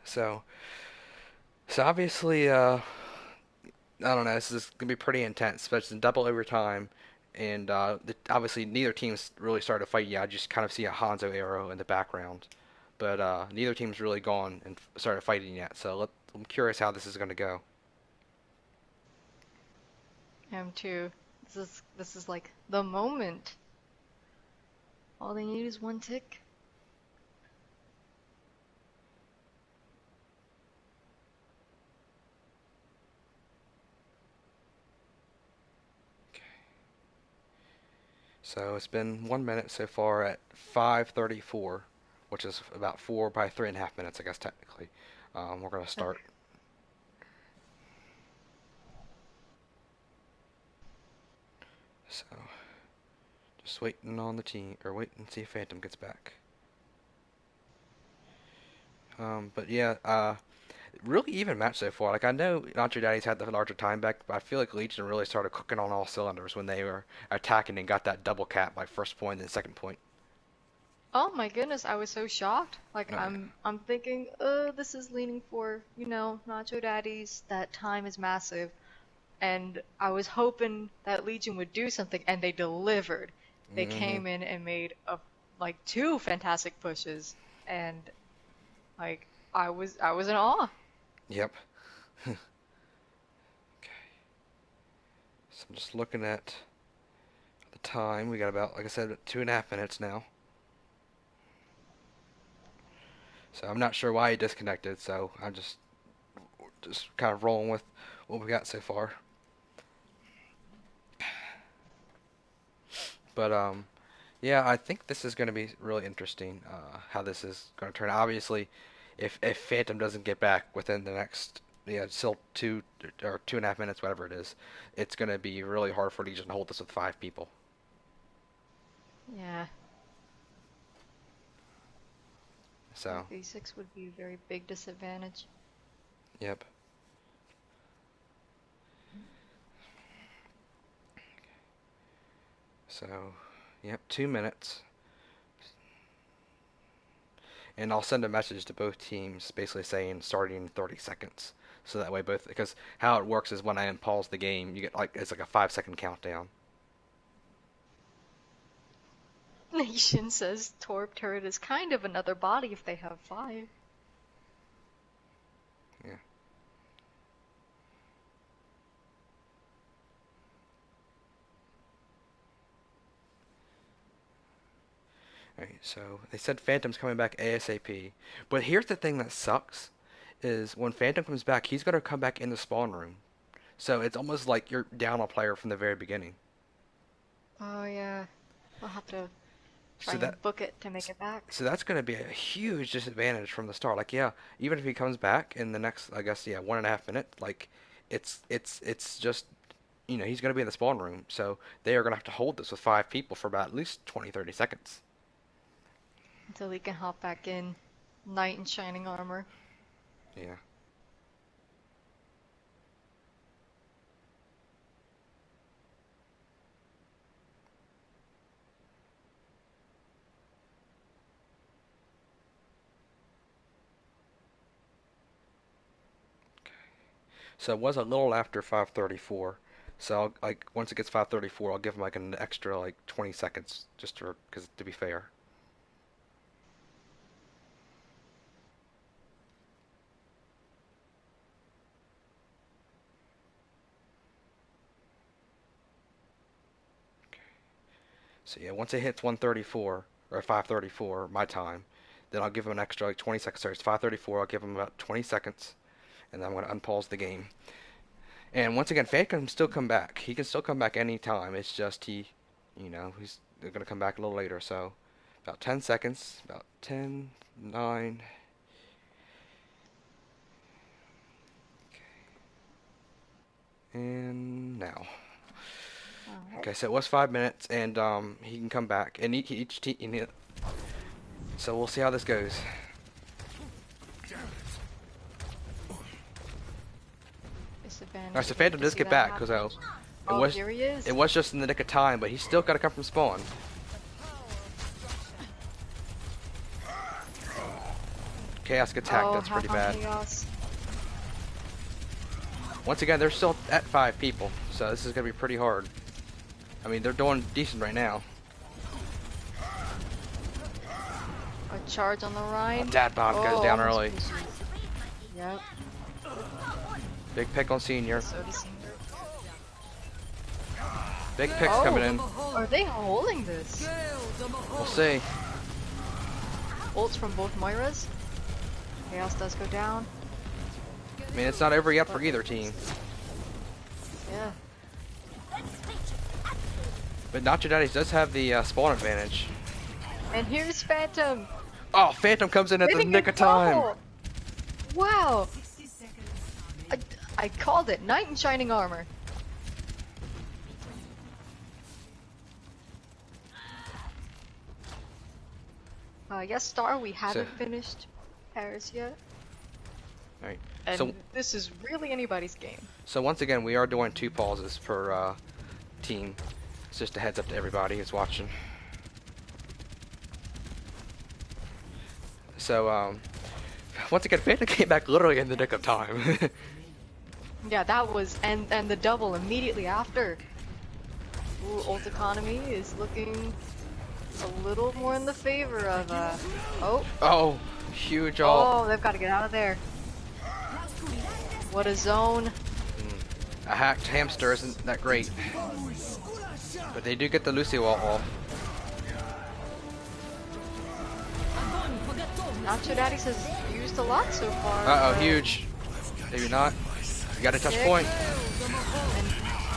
So obviously, I don't know. This is gonna be pretty intense, but it's in double overtime, and obviously neither team's really started to fight yet. I just kind of see a Hanzo arrow in the background, but neither team's really gone and started fighting yet. So I'm curious how this is gonna go. Him too. This is like the moment. All they need is one tick. So it's been 1 minute so far at 5:34, which is about 4 by 3.5 minutes, I guess technically. We're gonna start. Okay. So just waiting on the team, or waiting to see if Phantom gets back. But yeah, really even match so far. Like I know Nacho Daddy's had the larger time back, but I feel like Legion really started cooking on all cylinders when they were attacking and got that double cap by first point and second point. Oh my goodness, I was so shocked. Like Oh, yeah. I'm thinking, this is leaning for, Nacho Daddies. That time is massive. And I was hoping that Legion would do something, and they delivered. They Mm-hmm. came in and made like two fantastic pushes, and like I was in awe. Yep. So I'm just looking at the time. We got about, like I said, 2.5 minutes now. So I'm not sure why he disconnected. So I'm just kind of rolling with what we got so far. But yeah, I think this is going to be really interesting. How this is going to turn. Obviously, if Phantom doesn't get back within the next, still 2.5 minutes, whatever it is, it's going to be really hard for Legion to hold this with 5 people. Yeah, So 5v6 would be a very big disadvantage. yep. So yep, 2 minutes. And I'll send a message to both teams basically saying starting in 30 seconds. So that way both, because how it works is when I unpause the game, you get it's like a 5 second countdown. Nation says Torp turret is kind of another body if they have five. Yeah. Alright, so they said Phantom's coming back ASAP. But here's the thing that sucks is when Phantom comes back, he's gonna come back in the spawn room. So it's almost like you're down a player from the very beginning. Oh yeah, we'll have to try So that and book it to make it back. so that's gonna be a huge disadvantage from the start. Like yeah, even if he comes back in the next, I guess, yeah, 1.5 minute, like it's just he's gonna be in the spawn room. So they are gonna have to hold this with 5 people for about at least 20-30 seconds. Until he can hop back in, knight in shining armor. Yeah. So it was a little after 5:34. So like once it gets 5:34, I'll give him like an extra like 20 seconds just because to be fair. So yeah, once it hits 134 or 5:34 my time, then I'll give him an extra like 20 seconds. Sorry, it's 5:34. I'll give him about 20 seconds, and then I'm gonna unpause the game. And once again, Fan can still come back. He can still come back anytime. It's just he's gonna come back a little later. So about 10 seconds. About 10, 9. And now. Alright. Okay, so it was 5 minutes, and he can come back, and each team. So we'll see how this goes. Disadvantage. Alright, so You hate Phantom to does see get that back because happen. it Oh, was here he is. it was just in the nick of time, but he's still got to come from spawn. Chaos attack. Oh, That's half pretty on bad. chaos. Once again, they're still at 5 people, so this is gonna be pretty hard. I mean, they're doing decent right now. A charge on the Rhine. Dad bomb goes down almost early. pushes. Yep. Big pick on senior. Soda Senior. Big picks Oh, coming in. are they holding this? We'll see. Ults from both Moiras. Chaos does go down. I mean, it's not over yet for either team. Yeah. But Nacho Daddies does have the spawn advantage. And here's Phantom. Oh, Phantom comes in at the Winning nick the of time. double. Wow. 60 seconds I called it. Knight in shining armor. Yes, Star, we haven't finished Paris yet. Alright. And So this is really anybody's game. once again, we are doing 2 pauses per team. It's just a heads up to everybody who's watching. So once again, Phantom came back literally in the nick of time. Yeah, that was and the double immediately after. Ooh, ult economy is looking a little more in the favor of oh, Oh, huge ult. oh, they've got to get out of there. What a zone. A hacked hamster isn't that great, but they do get the Lucy ult off. Nacho Daddies has used a lot so far. Uh oh, but huge. Maybe not. You got to touch Dick. point. And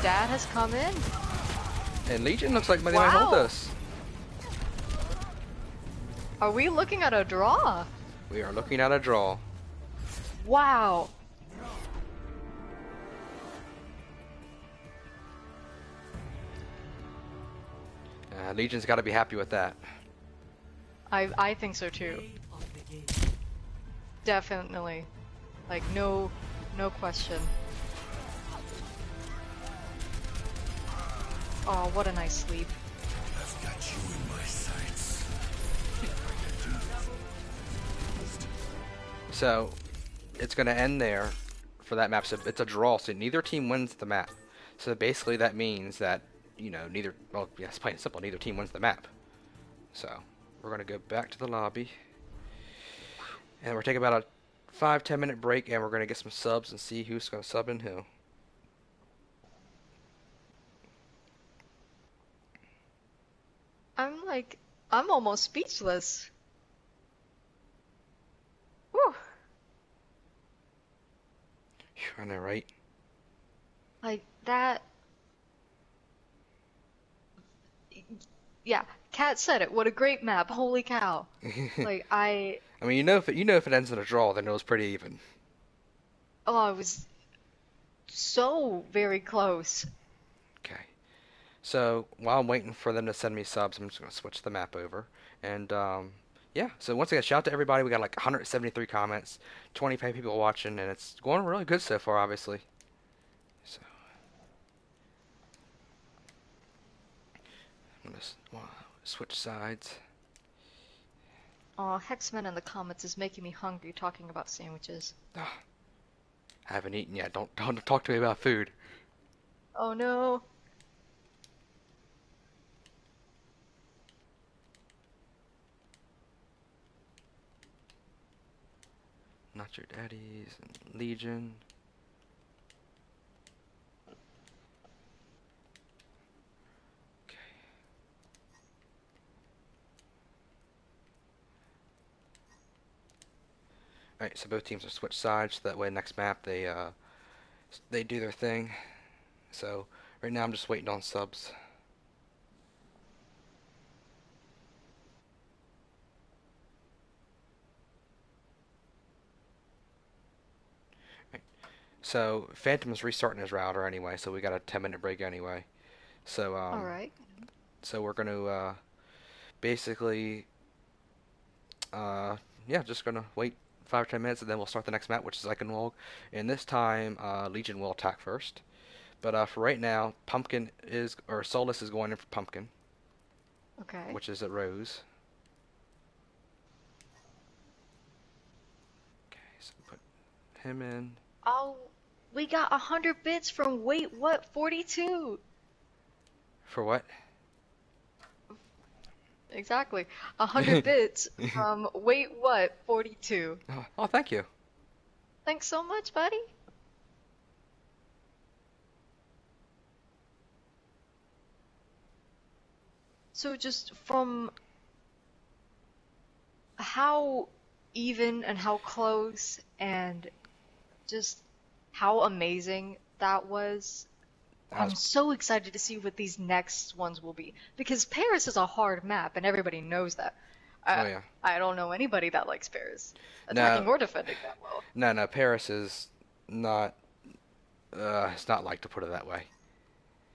Dad has come in. And Legion looks like they might hold Wow. this. Are we looking at a draw? We are looking at a draw. Wow. Legion's got to be happy with that. I think so too. of the game. Definitely. Like no question. Oh, what a nice sleep. I've got you in my sights. So it's going to end there for that map. So it's a draw. So neither team wins the map. So basically that means that, you know, well, yeah, it's plain and simple. Neither team wins the map. So we're going to go back to the lobby. And we're taking about a 5-10 minute break. And we're going to get some subs and see who's going to sub in who. I'm almost speechless. Whew. Phew, I know, right? Like that. Yeah, Kat said it. What a great map. Holy cow. Like I mean, you know if it ends in a draw, then it was pretty even. oh, it was so very close. Okay. So while I'm waiting for them to send me subs, I'm just gonna switch the map over. And yeah. So once again, shout out to everybody. We got like 173 comments, 25 people watching, and it's going really good so far, obviously. So I'm gonna switch sides. Oh, Hexman in the comments is making me hungry talking about sandwiches. Ah, I haven't eaten yet. Don't talk to me about food. Oh no. Not your daddies and Legion. Okay. Alright, so both teams are switched sides, so that way next map they do their thing. So right now I'm just waiting on subs. Right. So Phantom's restarting his router anyway, so we got a 10-minute break anyway. So All right. so we're gonna basically yeah, just gonna wait 5 or 10 minutes and then we'll start the next map, which is Eichenwald. And this time Legion will attack first. But for right now, Pumpkin is, or Solus is going in for Pumpkin, Okay. which is at Rose. Okay, so put him in. Oh, we got 100 bits from wait what 42. For what? Exactly. 100 bits from wait what 42. Oh, thank you. Thanks so much, buddy. So just from how even and how close and just how amazing that was. That I'm was, so excited to see what these next ones will be because Paris is a hard map and everybody knows that. oh yeah. I don't know anybody that likes Paris, No, attacking or defending that well. no, Paris is not. It's not like to put it that way.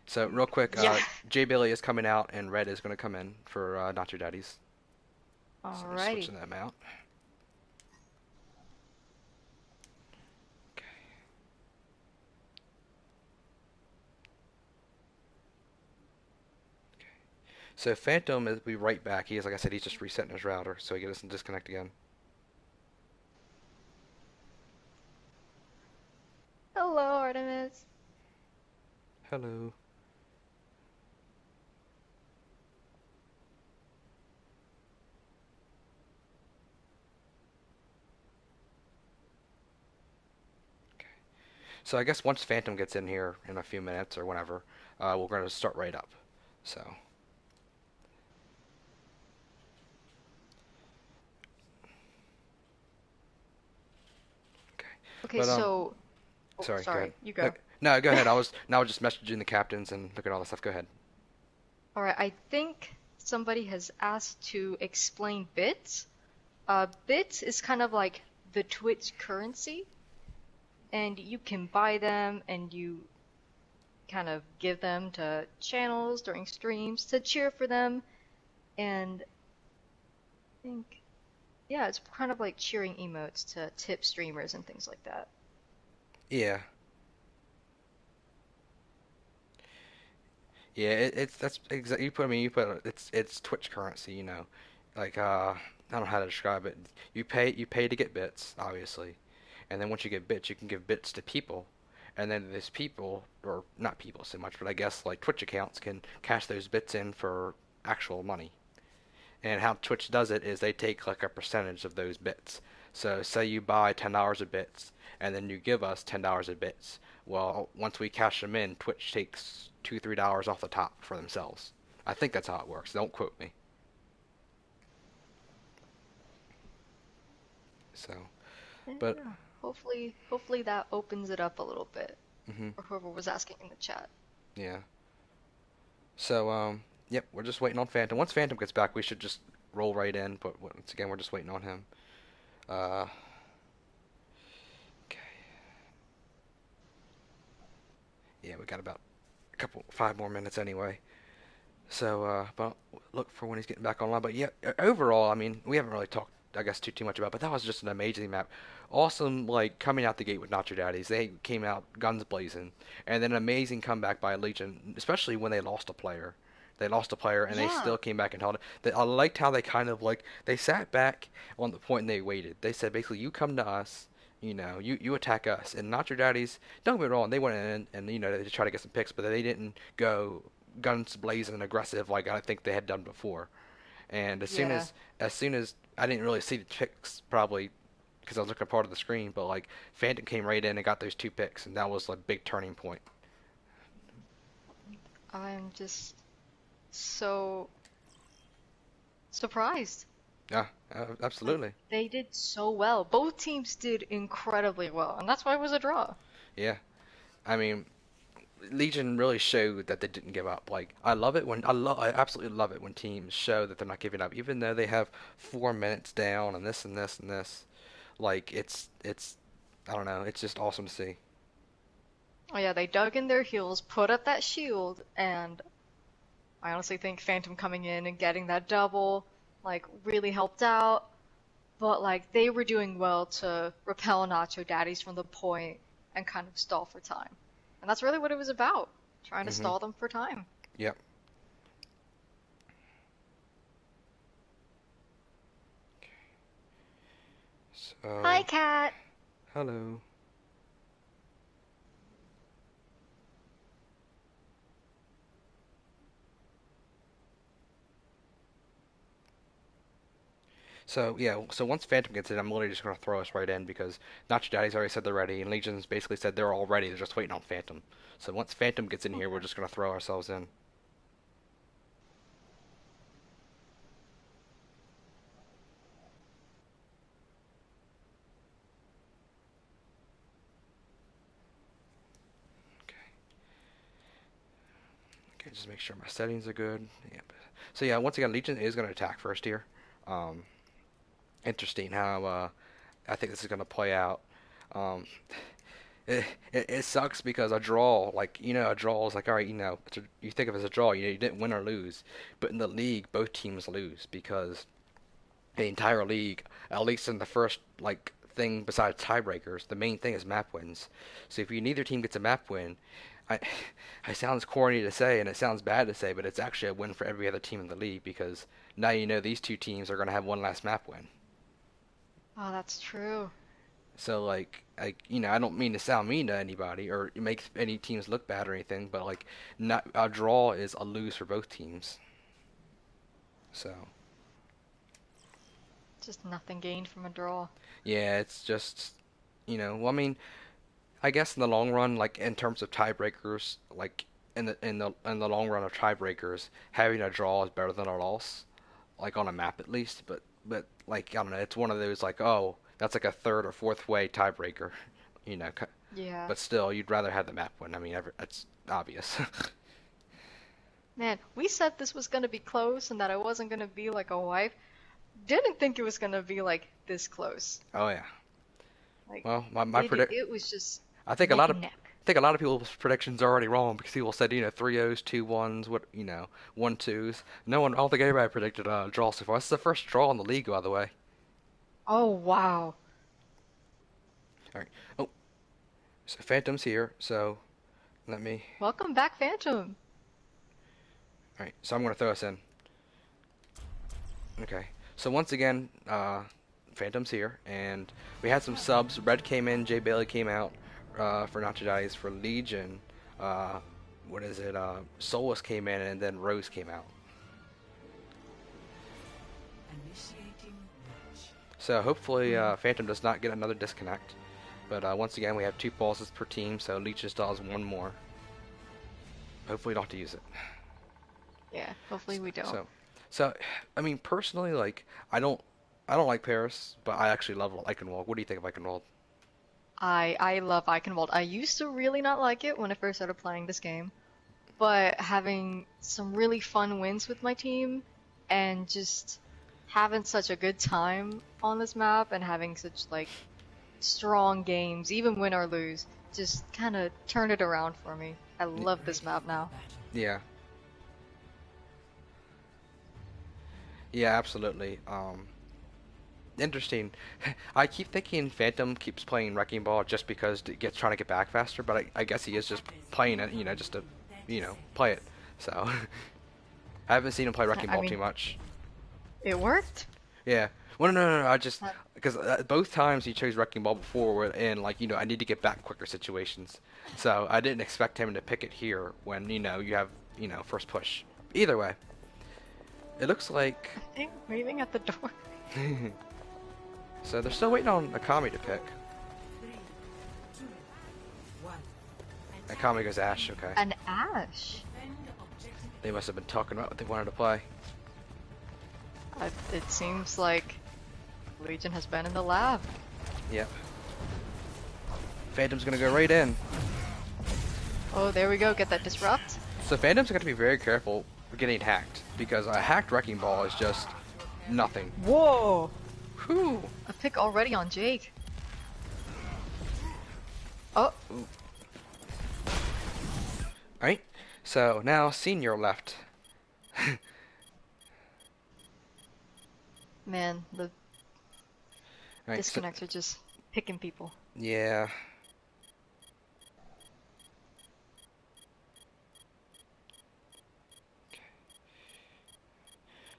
So real quick, Yeah. J Billy is coming out and Red is going to come in for Not Your Daddies. So I'm just Alrighty. switching them out. Okay. So Phantom is be right back. He is, like I said, he's just resetting his router, so he doesn't disconnect again. Hello, Artemis. Hello. So I guess once Phantom gets in here in a few minutes or whenever, we're going to start right up. So, okay. Okay, But so, oh, sorry, go ahead. sorry, you No, go. no, go ahead. I was just messaging the captains and looking at all that stuff. Go ahead. All right, I think somebody has asked to explain bits. Bits is kind of like the Twitch currency, and you can buy them and you kind of give them to channels during streams to cheer for them. And I think, yeah, it's kind of like cheering emotes to tip streamers and things like that. Yeah, yeah. It's that's exactly. You put. I mean, you put. It's Twitch currency. Like I don't know how to describe it. You pay to get bits, obviously, and then once you get bits, you can give bits to people, and then these people, or not people so much, but I guess like Twitch accounts can cash those bits in for actual money. And how Twitch does it is they take like a percentage of those bits. So say you buy $10 of bits, and then you give us $10 of bits. Well, once we cash them in, Twitch takes $2, $3 off the top for themselves. I think that's how it works. Don't quote me. So, but Yeah, hopefully that opens it up a little bit, hmm or whoever was asking in the chat. yeah. So yep, we're just waiting on Phantom. Once Phantom gets back, we should just roll right in. But once again, we're just waiting on him. Uh, okay. Yeah, we got about a couple, 5 more minutes anyway. So, but look for when he's getting back online. But yeah, overall, I mean, we haven't really talked, I guess, too much about. But that was just an amazing map. Awesome, like coming out the gate with Nacho Daddies. They came out guns blazing, and then an amazing comeback by Legion, especially when they lost a player. They lost a player, and they Yeah, still came back and held it. I liked how they kind of like they sat back on the point and they waited. They said basically, you come to us. You attack us. And Nacho Daddies, don't get me wrong, they went in and they tried to get some picks, but they didn't go guns blazing and aggressive like I think they had done before. And yeah. as soon as I didn't really see the picks probably because I was looking at part of the screen, but like Phantom came right in and got those 2 picks, and that was a big turning point. I'm just so surprised. Yeah, Like, absolutely. they did so well. Both teams did incredibly well, and that's why it was a draw. Yeah, I mean Legion really showed that they didn't give up. Like I absolutely love it when teams show that they're not giving up, even though they have 4 minutes down and this and this and this. Like it's I don't know, it's just awesome to see. Oh yeah, they dug in their heels, put up that shield, and I honestly think Phantom coming in and getting that double, like, really helped out. But like they were doing well to repel Nacho Daddies from the point and kind of stall for time. And that's really what it was about, trying to Mhm. stall them for time. Yep. Hi, So Cat. hello. So yeah, so once Phantom gets in, I'm literally just gonna throw us right in because Nacho Daddy's already said they're ready, and Legion's basically said they're all ready. They're just waiting on Phantom. So once Phantom gets in here, we're Okay. just gonna throw ourselves in. Okay. Okay, just make sure my settings are good. Yep. So yeah, once again, Legion is gonna attack first here. Um, Interesting how I think this is gonna play out. Um, it sucks because a draw, like a draw is like all right, you think of it as a draw, you didn't win or lose, but in the league, both teams lose because the entire league, at least in the first like thing besides tiebreakers, the main thing is map wins. So if neither team gets a map win, I, it sounds corny to say and it sounds bad to say, but it's actually a win for every other team in the league because now these two teams are going to have one last map win. Oh, that's true. So like I don't mean to sound mean to anybody or make any teams look bad or anything, but like not a draw is a lose for both teams. So Just nothing gained from a draw. yeah, it's just well, I mean, I guess in the long run, like in terms of tiebreakers, like in the long run of tiebreakers, having a draw is better than a loss, like on a map at least. But like I don't know, it's one of those like oh that's like a third or fourth way tiebreaker, you know. Yeah. But still, you'd rather have the map win. I mean, it's obvious. Man, we said this was gonna be close and that I wasn't gonna be like a wife. Didn't think it was gonna be like this close. Oh yeah. Like Well, my predict. it was just I think a neck lot of and neck. I think a lot of people's predictions are already wrong because people said 3-0s, 2-1s, what 1-2s. No one, I don't think anybody predicted a draw so far. This is the first draw in the league, by the way. Oh wow. All right. Oh, so Phantom's here. So let me. Welcome back, Phantom. All right. So I'm gonna throw us in. Okay. So once again, Phantom's here, and we had some subs. Red came in, Jay Bailey came out for Nacho Daddies. For Legion, what is it? Solus came in, and then Rose came out. Initiating launch. So hopefully Phantom does not get another disconnect. But once again, we have 2 pauses per team, so Leech just does 1 more. Hopefully, don't have to use it. Yeah, hopefully we don't. So, I mean, personally, like, I don't like Paris, but I actually love Eichenwald. What do you think of Eichenwald? I love Eichenwald. I used to really not like it when I first started playing this game, but having some really fun wins with my team and just having such a good time on this map and having such like strong games, even win or lose, just kind of turned it around for me. I love this map now. Yeah. Yeah, absolutely. Interesting. I keep thinking Phantom keeps playing Wrecking Ball just because to get trying to get back faster, but I guess he is just playing it, just to, play it. So I haven't seen him play Wrecking I Ball mean, too much. it worked. Yeah. Well, no. I just Uh, because both times he chose Wrecking Ball before were in like I need to get back quicker situations. So I didn't expect him to pick it here when you have first push. Either way, it looks like. I think waving at the door. So they're still waiting on Akami to pick. 3, 2, 1. Akami goes Ash. Okay. An Ash. Defend objective. They must have been talking about what they wanted to play. It seems like Legion has been in the lab. Yep. Phantom's gonna go right in. Oh, there we go. Get that disrupt. So Phantom's got to be very careful with getting hacked because a hacked Wrecking Ball is just nothing. Whoa! Whew. A pick already on Jake. Oh, Alright, so now Senior left. man, the Right, disconnects are just picking people. yeah.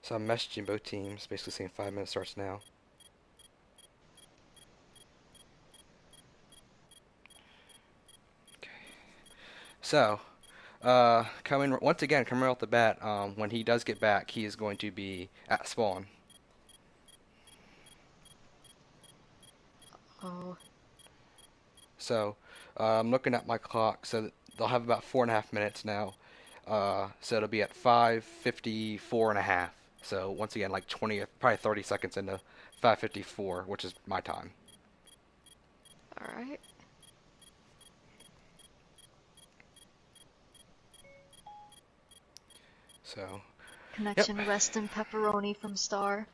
So I'm messaging both teams, basically saying 5 minutes starts now. Okay. So, coming once again, coming right off the bat, when he does get back, he is going to be at spawn. Oh, So, I'm looking at my clock. So they'll have about 4.5 minutes now. So it'll be at 5:54 and a half. So once again, like 20, probably 30 seconds into 5:54, which is my time. alright. So, Connection rest in pepperoni from Star.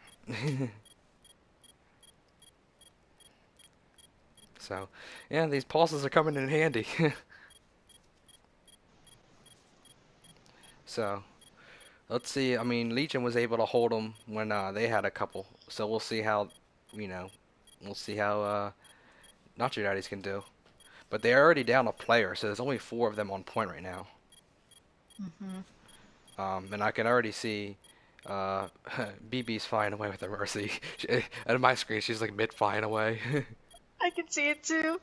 so yeah, these pauses are coming in handy. So, let's see. I mean, Legion was able to hold them when they had a couple. So we'll see how, you know, we'll see how Nacho Daddies can do. But they're already down a player, so there's only 4 of them on point right now. And I can already see BB's flying away with a Mercy. At my screen, she's like mid flying away. I can see it too.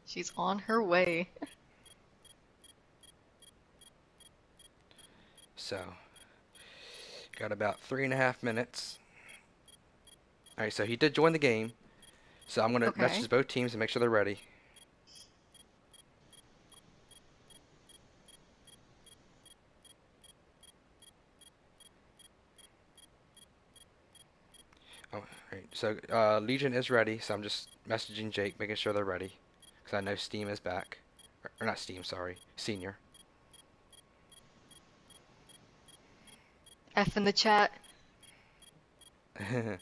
She's on her way. So, got about 3.5 minutes. Alright, so he did join the game. So I'm gonna Okay. message both teams and make sure they're ready. Oh, right. So Legion is ready, so I'm just messaging Jake, making sure they're ready. Because I know Steam is back. Or not Steam, sorry. Senior. F in the chat. Right.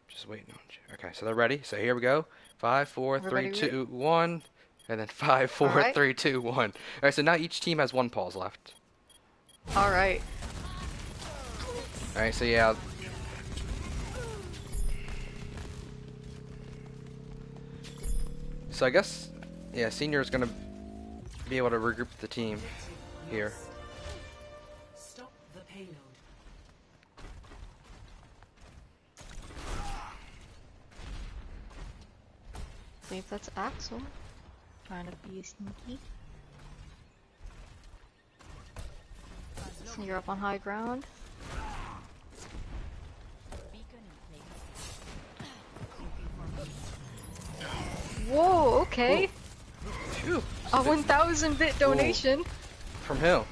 Just waiting on you. Okay, so they're ready. So here we go. 5, 4, 3, Everybody ready? 2, 1. And then 5, 4, Alright. 3, 2, 1. Alright, so now each team has 1 pause left. Alright. Alright, so yeah. So I guess, yeah, Senior is going to be able to regroup the team here. Stop the payload. I believe that's Axel. Trying to be sneaky. So you're up on high ground. Whoa, okay. Phew. A 1,000-bit donation. From who?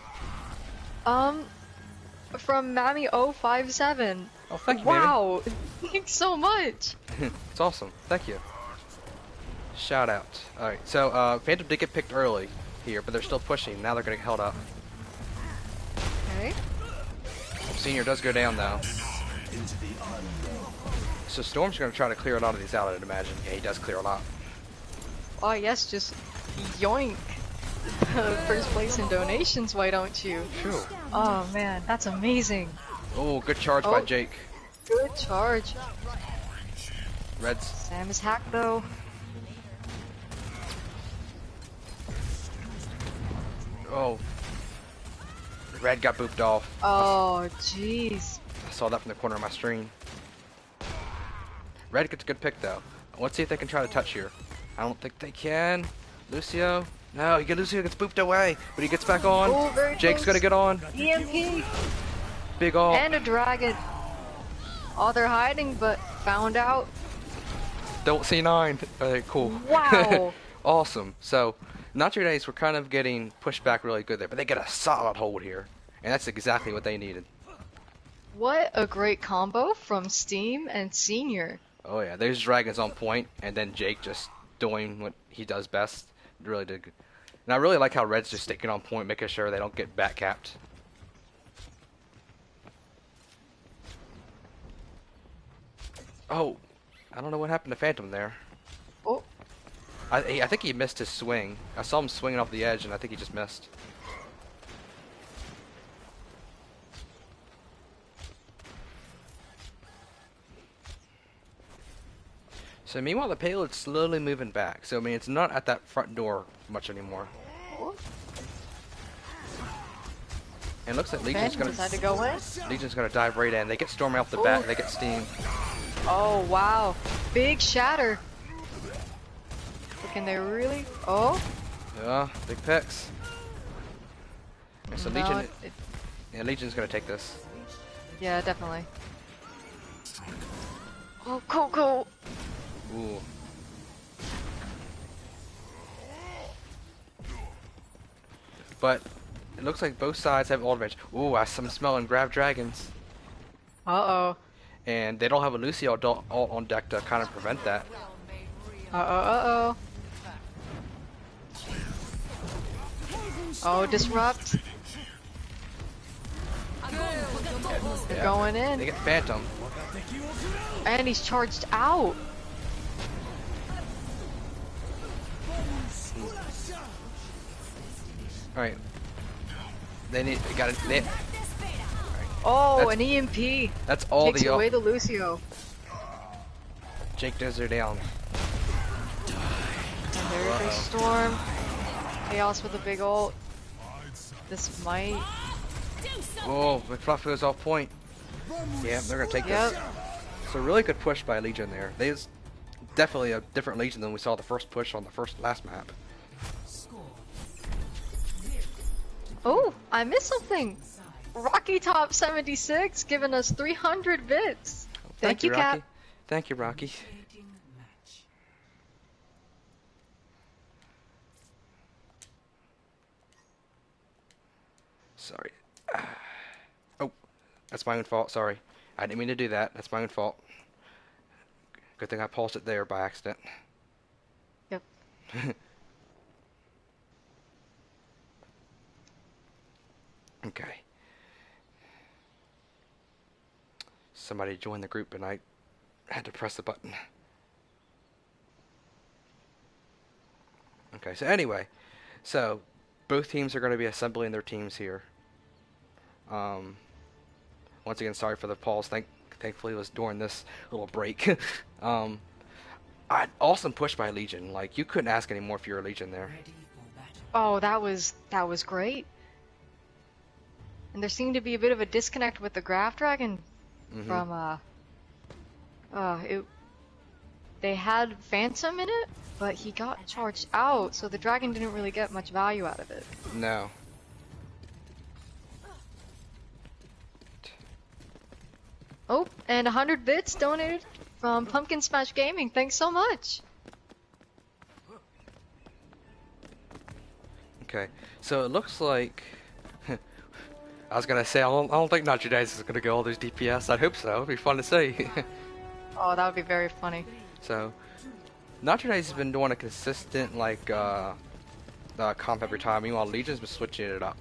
From Mammy057. Oh, thank you, Wow. Thanks so much. It's awesome. Thank you. Shout out. Alright, so Phantom did get picked early here, but they're still pushing. Now they're getting held up. Okay. Senior does go down though. So Storm's going to try to clear a lot of these out, I'd imagine. Yeah, he does clear a lot. Oh yes, just yoink. First place in donations, why don't you? Phew. Oh man, that's amazing. Oh, good charge by Oh. Jake. Good charge. Reds. Sam is hacked though. Oh. Red got booped off. Oh jeez. I saw that from the corner of my screen. Red gets a good pick though. Let's see if they can try to touch here. I don't think they can. Lucio. No, Lucio gets booped away, but he gets back on. Oh, very Jake's close. gonna get on. EMP Big ult. and a dragon. Oh, they're hiding, but found out. Don't see 9. Alright, cool. Wow. Awesome. So, Nacho Daddies were kind of getting pushed back really good there, but they get a solid hold here. And that's exactly what they needed. What a great combo from Steam and Senior. Oh yeah, there's dragons on point, and then Jake just doing what he does best. Really did good. And I really like how Red's just sticking on point, making sure they don't get back capped. Oh, I don't know what happened to Phantom there. Oh, I think he missed his swing. I saw him swinging off the edge, and I think he just missed. So meanwhile, the payload's slowly moving back. So I mean, it's not at that front door much anymore. And it looks like Legion's Phantom gonna decided to go in. Legion's gonna dive right in. They get Storm off the bat. Ooh. They get Steam. Oh wow, big shatter. But can they really? Oh, Yeah, big picks. And so no, Legion, yeah, Legion's gonna take this. yeah, definitely. Oh, Coco. Ooh. But it looks like both sides have ult advantage. Ooh, I'm smelling grab dragons. Uh-oh. And they don't have a Lucio ult on deck to kind of prevent that. Uh-oh, uh-oh. Oh, disrupt. They're Yeah. going They in. get Phantom. And he's charged out. Alright. They got it. Oh, That's- an EMP. That's all Takes the away ult. the Lucio. Jake does her down. And there's a storm. Chaos with a big ult. This might. Oh, McFluff goes off point. Yeah, they're gonna take Yep. this. So really good push by Legion there. There's definitely a different Legion than we saw the first push on the last map. Oh, I missed something. Rocky Top 76 giving us 300 bits. Thank you, Rocky. Cap. Thank you, Rocky. Sorry. Oh, that's my own fault. Sorry. I didn't mean to do that. That's my own fault. Good thing I paused it there by accident. Yep. Okay. Somebody joined the group and I had to press the button. Okay, so anyway, so both teams are going to be assembling their teams here. Once again, sorry for the pause. Thankfully, it was during this little break. Awesome push by Legion. Like, you couldn't ask any more if you're a Legion there. Oh, that was great. And there seemed to be a bit of a disconnect with the Graph Dragon from they had Phantom in it, but he got charged out, so the dragon didn't really get much value out of it. No. Oh, and 100 bits donated from Pumpkin Smash Gaming. Thanks so much. Okay, so it looks like I was gonna say I don't think Nacho Daddies is gonna go all those DPS. I hope so. It'd be fun to see. Oh, that would be very funny. So Nacho Daddies has been doing a consistent comp every time. Meanwhile, Legion's been switching it up.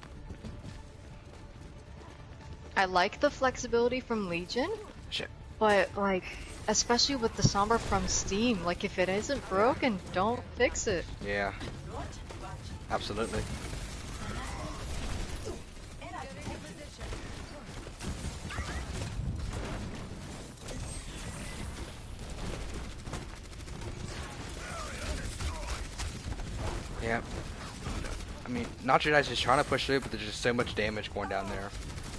I like the flexibility from Legion, Shit. but like, especially with the Sombra from Steam, like if it isn't broken, don't fix it. Yeah. Absolutely. Yeah. I mean, Nacho Daddies is trying to push through, but there's just so much damage going down there.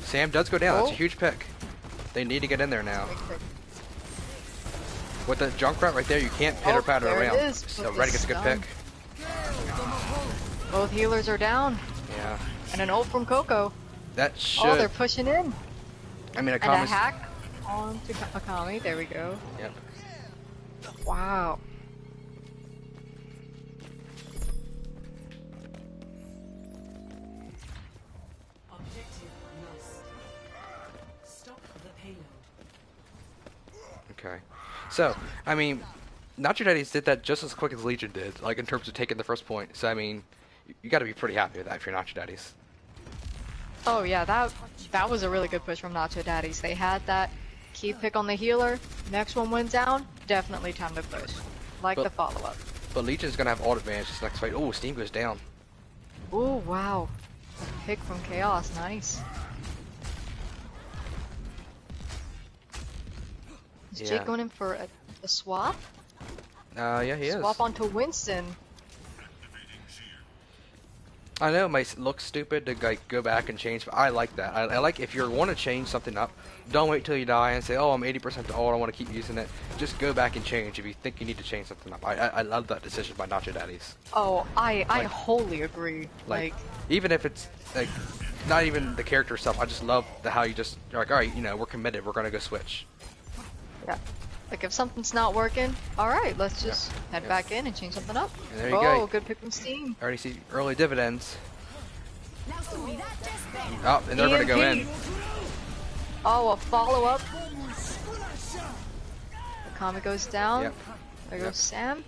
Sam does go down. That's a huge pick. They need to get in there now. With the Junkrat right there, you can't pitter patter there it around. is, So with the Reddy gets a good stun. pick. Both healers are down, Yeah. and an ult from Coco. That should. Oh, they're pushing in. I mean, And a Akami's. hack onto Akami. There we go. Yep. Wow. Objective lost. Stop the payload. Okay. So, I mean, Nacho Daddies did that just as quick as Legion did, like in terms of taking the first point. So, I mean, you got to be pretty happy with that if you're Nacho Daddies. Oh yeah, that was a really good push from Nacho Daddies. They had that key pick on the healer. Next one went down. Definitely time to push. Like But- the follow up. But Legion's gonna have ult advantage this next fight. Oh, Steam goes down. Oh wow. Pick from Chaos. Nice. Is Yeah. Jake going in for a swap? Yeah, he is. Swap onto Winston. I know it might look stupid to like go back and change, but I like that. I like if you want to change something up, don't wait till you die and say, "Oh, I'm 80% to ult. I want to keep using it." Just go back and change if you think you need to change something up. I love that decision by Nacho Daddies. Oh, I Like- wholly agree. Like, even if it's like not even the character stuff, I just love how you just you're like, all right, we're committed. We're gonna go switch. yeah. Like if something's not working, all right, let's just head Yeah. back in and change something up. And there you oh, go. good pick from Steam. I already see early dividends. Oh, and they're gonna go in. EMP. Oh, a follow up. Akami goes down. Yep. There Yep. goes Sam.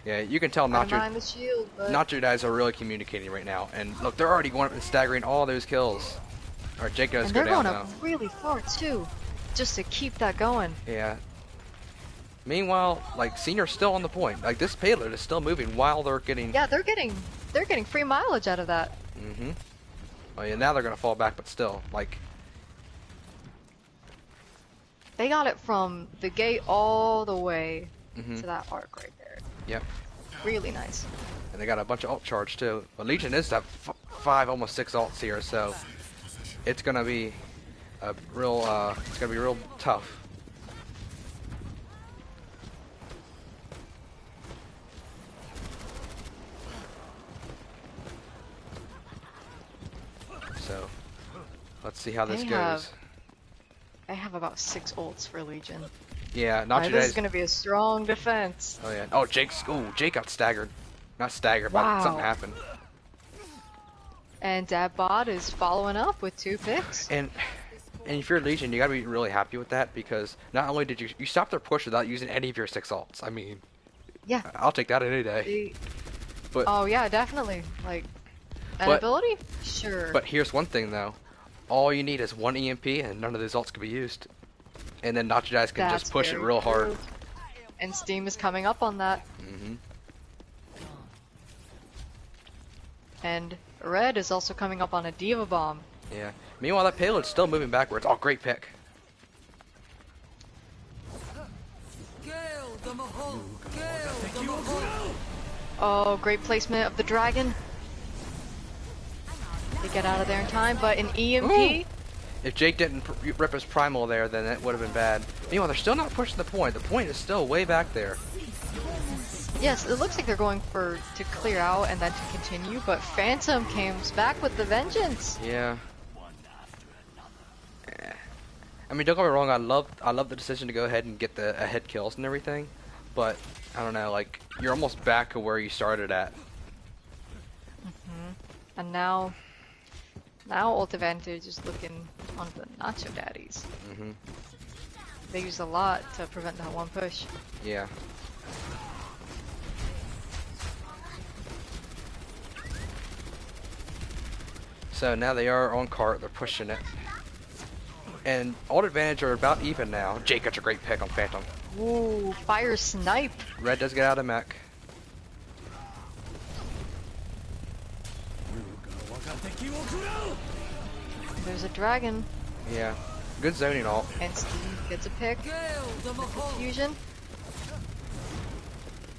Yeah, you can tell Not Nacho mind the shield, but Daddies are really communicating right now. And look, they're already going up and staggering all those kills. All right, Jake does and go they're down going now. up really far too, just to keep that going. Yeah. Meanwhile, like Senior's still on the point. Like this payload is still moving while they're getting. Yeah, they're getting free mileage out of that. Mm-hmm. Oh yeah, now they're gonna fall back, but still, like. They got it from the gate all the way Mm-hmm. to that arc right there. Yep. Really nice. And they got a bunch of ult charge too. But Legion is have 5, almost 6 ults here, so it's gonna be a real, it's gonna be real tough. So let's see how this goes. I have about 6 ults for Legion. Yeah, Nacho This is Daddies. gonna be a strong defense. Oh yeah. Oh, Jake got staggered. Not staggered, but Wow. something happened. And Dabbot is following up with 2 picks. And if you're Legion, you gotta be really happy with that, because not only did you stop their push without using any of your 6 ults. I mean, Yeah. I'll take that any day. The- But oh yeah, definitely. Like, an But- ability? Sure. but here's one thing though, all you need is 1 EMP and none of those ults can be used, and then Nacho Daddies can That's just push it very real hard. true. And Steam is coming up on that. Hmm. And Red is also coming up on a Diva Bomb. Yeah. Meanwhile, that payload's still moving backwards. Oh, great pick. Oh, great placement of the dragon. They get out of there in time, but an EMP? Ooh. If Jake didn't rip his primal there, then it would have been bad. Meanwhile, they're still not pushing the point. The point is still way back there. Yes, it looks like they're going for to clear out and then to continue, but Phantom comes back with the vengeance. Yeah. I mean, don't get me wrong. I love the decision to go ahead and get the head kills and everything, but I don't know. Like, you're almost back to where you started at. And now ult advantage is looking on the Nacho Daddies. Hmm. They use a lot to prevent that one push. Yeah. So now they are on cart. They're pushing it. And ult advantage are about even now. Jake got a great pick on Phantom. Ooh, fire snipe. Red does get out of mech. There's a dragon, Yeah. Good zoning ult. and Steve gets a pick. Fusion.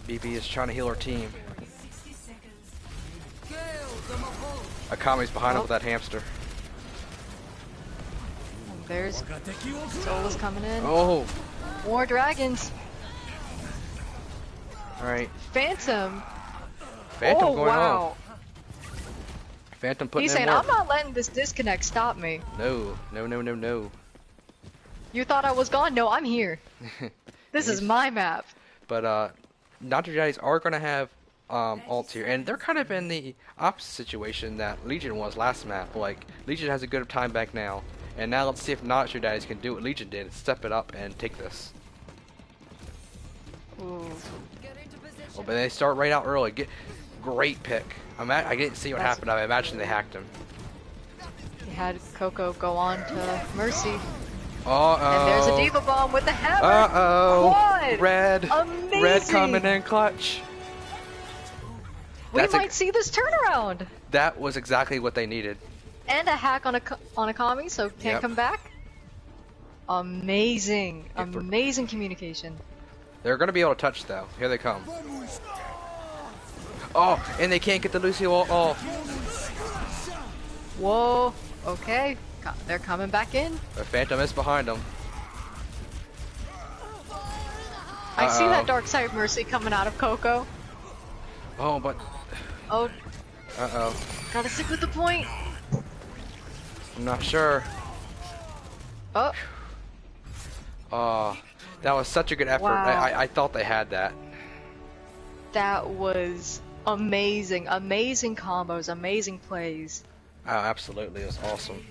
BB is trying to heal her team. 60 seconds. Akami's behind him Oh. with that hamster. And there's Sola's coming in. Oh! More dragons. Alright. Phantom. Phantom oh going wow. on. Phantom putting He's in saying, work. I'm not letting this disconnect stop me. No. No, no, no, no. You thought I was gone? No, I'm here. This is my map. But, Nacho Daddies are going to have ults here, and they're kind of in the opposite situation that Legion was last map. Like, Legion has a good time back now, and now let's see if Nacho Daddies can do what Legion did and step it up and take this. Ooh. Oh, but they start right out early. Great pick. I didn't see what That's- happened. I imagine they hacked him. He had Coco go on to Mercy. Uh-oh. And there's a Diva Bomb with the hammer. Uh-oh. Quad. Red. Amazing. Red coming in clutch. We That's a- might see this turnaround. That was exactly what they needed. And a hack on a Kami, so can't Yep. come back. Amazing. Yeah, for- Amazing communication. They're going to be able to touch, though. Here they come. Oh, and they can't get the Lucio ult off. Whoa. Okay. They're coming back in. The Phantom is behind them. I see Uh-oh. that dark side Mercy coming out of Coco. Oh, but... Oh, Uh-oh. gotta stick with the point. I'm not sure. Oh, Oh, that was such a good effort. Wow. I thought they had that. that was amazing. Amazing combos, amazing plays. Oh, absolutely. It was awesome.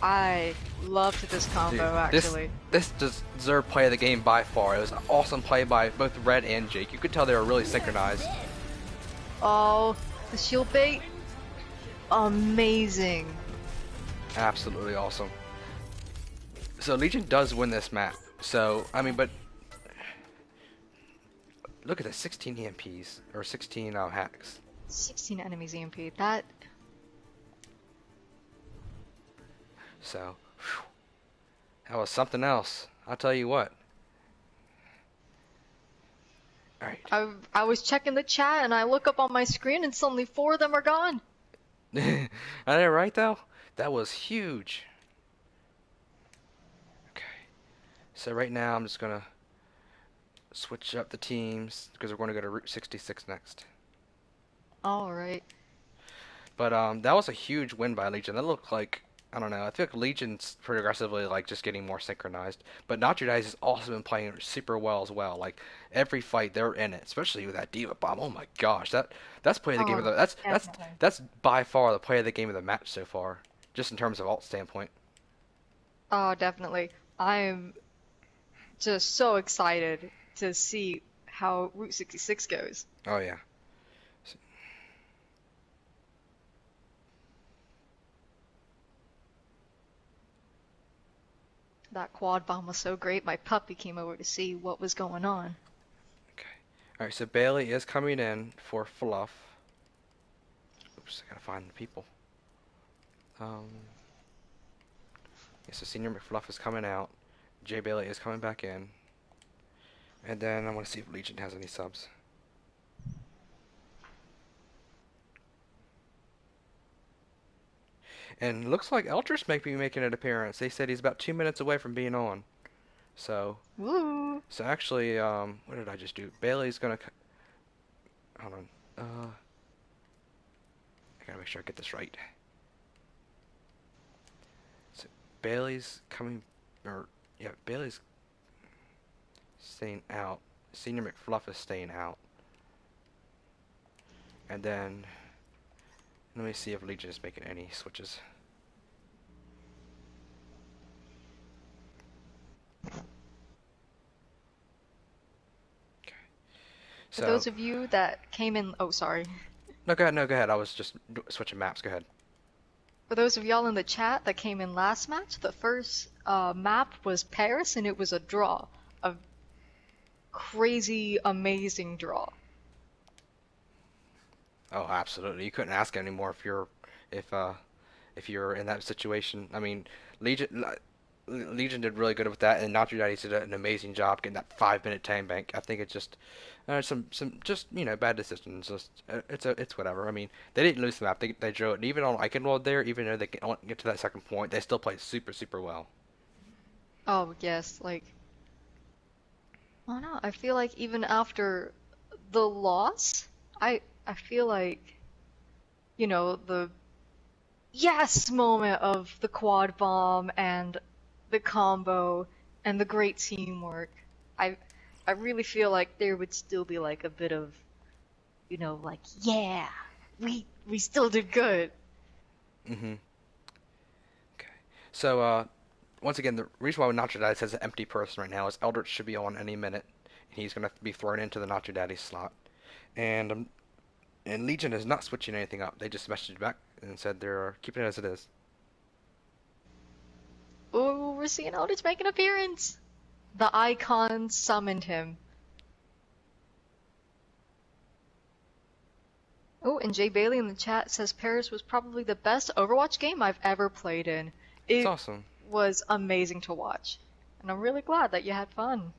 I loved this combo, Dude, actually. This deserved play of the game by far. It was an awesome play by both Red and Jake. You could tell they were really synchronized. Oh, the shield bait. Amazing. Absolutely awesome. So Legion does win this map. So, I mean, but... Look at this, 16 EMPs, or 16 hacks. 16 enemies EMP. That. So, whew. That was something else. I'll tell you what. All right. I was checking the chat and I look up on my screen and suddenly four of them are gone. I know, right though? That was huge. Okay. So right now I'm just gonna switch up the teams because we're going to go to Route 66 next. All right. But that was a huge win by Legion. That looked like, I don't know. I feel like Legion's progressively like just getting more synchronized. But Nacho Daddies has also been playing super well as well. Like every fight they're in it, especially with that Diva Bomb. Oh my gosh, that's play of the game of Oh, the that's that's definitely. that's by far the play of the game of the match so far, just in terms of alt standpoint. Oh, definitely. I'm just so excited to see how Route 66 goes. Oh yeah. That quad bomb was so great. My puppy came over to see what was going on. Okay. All right. So Bailey is coming in for Fluff. Oops, I gotta find the people. Um. Yeah, so Senior McFluff is coming out. Jay Bailey is coming back in. And then I want to see if Legion has any subs. And looks like Eldritch might be making an appearance. They said he's about 2 minutes away from being on. So, Woo! so actually, what did I just do? Bailey's gonna. Hold on. I gotta make sure I get this right. So Bailey's coming, or yeah, Bailey's staying out. Senior McFluff is staying out. And then let me see if Legion is making any switches. Okay. For So, those of you that came in, oh, sorry. no, go ahead. No, go ahead. I was just switching maps. Go ahead. For those of y'all in the chat that came in last match, the first map was Paris and it was a draw. A crazy, amazing draw. Oh, absolutely. You couldn't ask anymore if if you're in that situation. I mean, Legion Legion did really good with that, and Notre Dame did an amazing job getting that 5 minute time bank. I think it's just some just bad decisions. Just it's whatever. I mean, they didn't lose the map. They drew it. And even on Icon World there, even though they can't get to that second point, they still played super well. Oh, yes, like, I don't know. I feel like even after the loss, I feel like, the yes moment of the quad bomb and the combo and the great teamwork. I I really feel like there would still be like a bit of, like, yeah, we still did good. Hmm. Okay. So once again, the reason why Nacho Daddy has an empty person right now is Eldritch should be on any minute, and he's gonna be thrown into the Nacho Daddy slot. And and Legion is not switching anything up. They just messaged back and said they're keeping it as it is. Oh, we're seeing Eldritch make an appearance. The icon summoned him. Oh, and Jay Bailey in the chat says Paris was probably the best Overwatch game I've ever played in. It's It awesome. was amazing to watch. And I'm really glad that you had fun.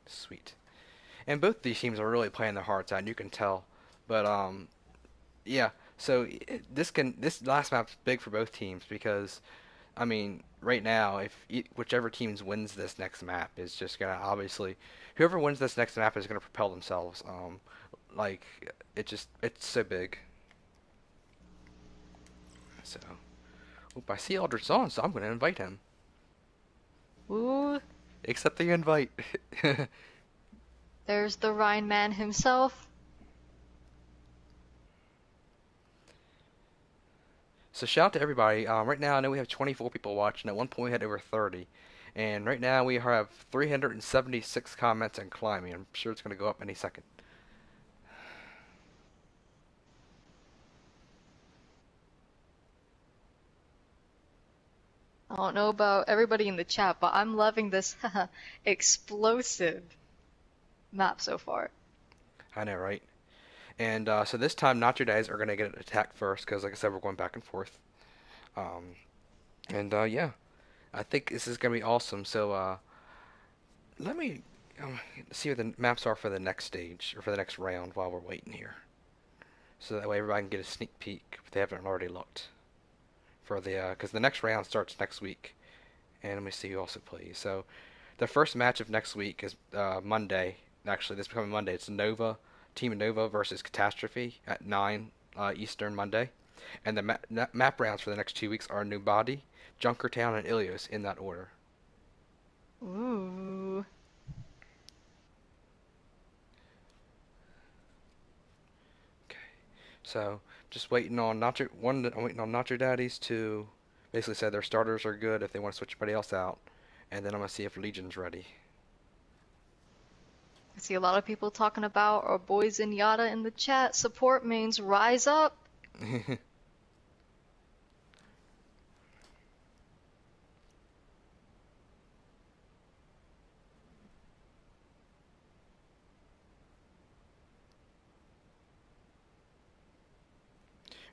Sweet. And both these teams are really playing their hearts out, and you can tell. But yeah. So this last map's big for both teams because I mean, right now, if whichever teams wins this next map is just gonna obviously, whoever wins this next map is gonna propel themselves. Like it's so big. So, oop, I see Aldrich's on, so I'm gonna invite him. Ooh, Accept the invite. there's the Rhine man himself. So shout out to everybody. Right now, I know we have 24 people watching. At one point, we had over 30. And right now, we have 376 comments and climbing. I'm sure it's going to go up any second. I don't know about everybody in the chat, but I'm loving this explosive map so far. I know, right? And so this time, Notre Dames are going to get attacked first because, like I said, we're going back and forth. Um, and yeah. I think this is gonna be awesome. So let me see what the maps are for the next stage or for the next round while we're waiting here. So that way everybody can get a sneak peek if they haven't already looked for the because the next round starts next week. And let me see who also plays. So the first match of next week is Monday. Actually, this coming Monday. It's Nova, Team Nova versus Catastrophe at 9 Eastern Monday. And the map rounds for the next 2 weeks are New Body, Junkertown, and Ilios in that order. Ooh. Okay. So just waiting on Nacho. I'm waiting on Nacho Daddies to basically say their starters are good if they want to switch anybody else out, and then I'm gonna see if Legion's ready. I see a lot of people talking about our boys in Yada in the chat. Support mains, rise up.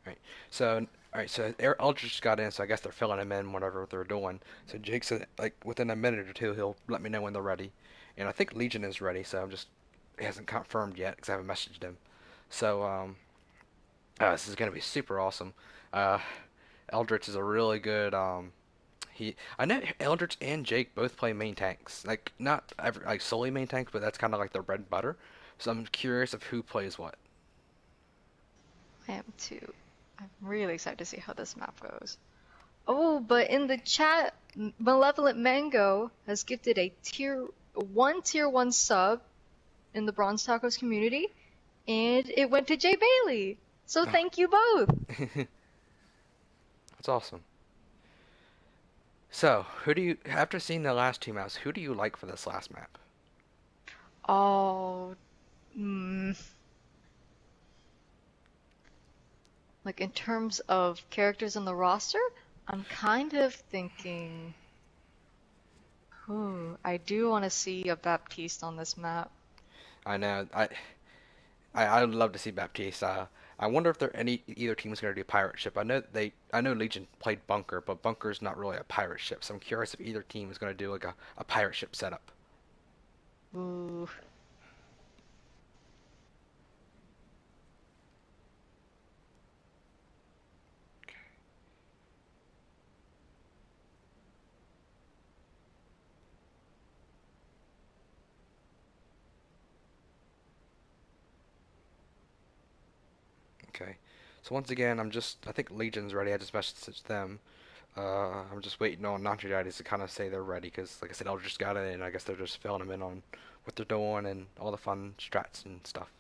Right. So, all right. So Eldridge just got in, so I guess they're filling him in, whatever they're doing. So Jake said, like within a minute or two, he'll let me know when they're ready. And I think Legion is ready, so I'm just he hasn't confirmed yet because I haven't messaged him. So this is gonna be super awesome. Uh, Eldritch is a really good. I know Eldritch and Jake both play main tanks, like not like solely main tanks, but that's kind of like their bread and butter. So I'm curious of who plays what. I am too. I'm really excited to see how this map goes. Oh, but in the chat, Malevolent Mango has gifted a tier 1 sub in the Bronze Tacos community, and it went to Jay Bailey. So Oh. thank you both. That's awesome. So, who do you, after seeing the last two maps, who do you like for this last map? Oh, mm, like in terms of characters in the roster, I'm kind of thinking, I do want to see a Baptiste on this map. I know, I would love to see Baptiste. I wonder if either team is going to do pirate ship. I know Legion played bunker, but bunker's not really a pirate ship. So I'm curious if either team is going to do like a pirate ship setup. Ooh. Okay. So once again, I think Legion's ready. I just messaged them. I'm just waiting on Nacho Daddies to kind of say they're ready because, like I said, Eldritch just got it, and I guess they're just filling them in on what they're doing and all the fun strats and stuff.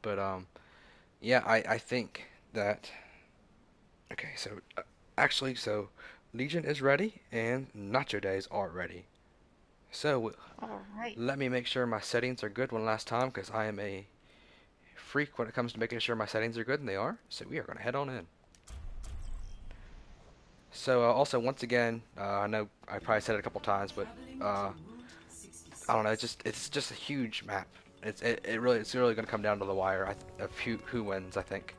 But yeah, I think that okay. So actually, so Legion is ready and Nacho Days are ready. So All right. let me make sure my settings are good one last time because I am a freak when it comes to making sure my settings are good, and they are. So we are going to head on in. So also once again, I know I probably said it a couple times, but I don't know. It's just a huge map. It's really going to come down to the wire. Of who wins, I think.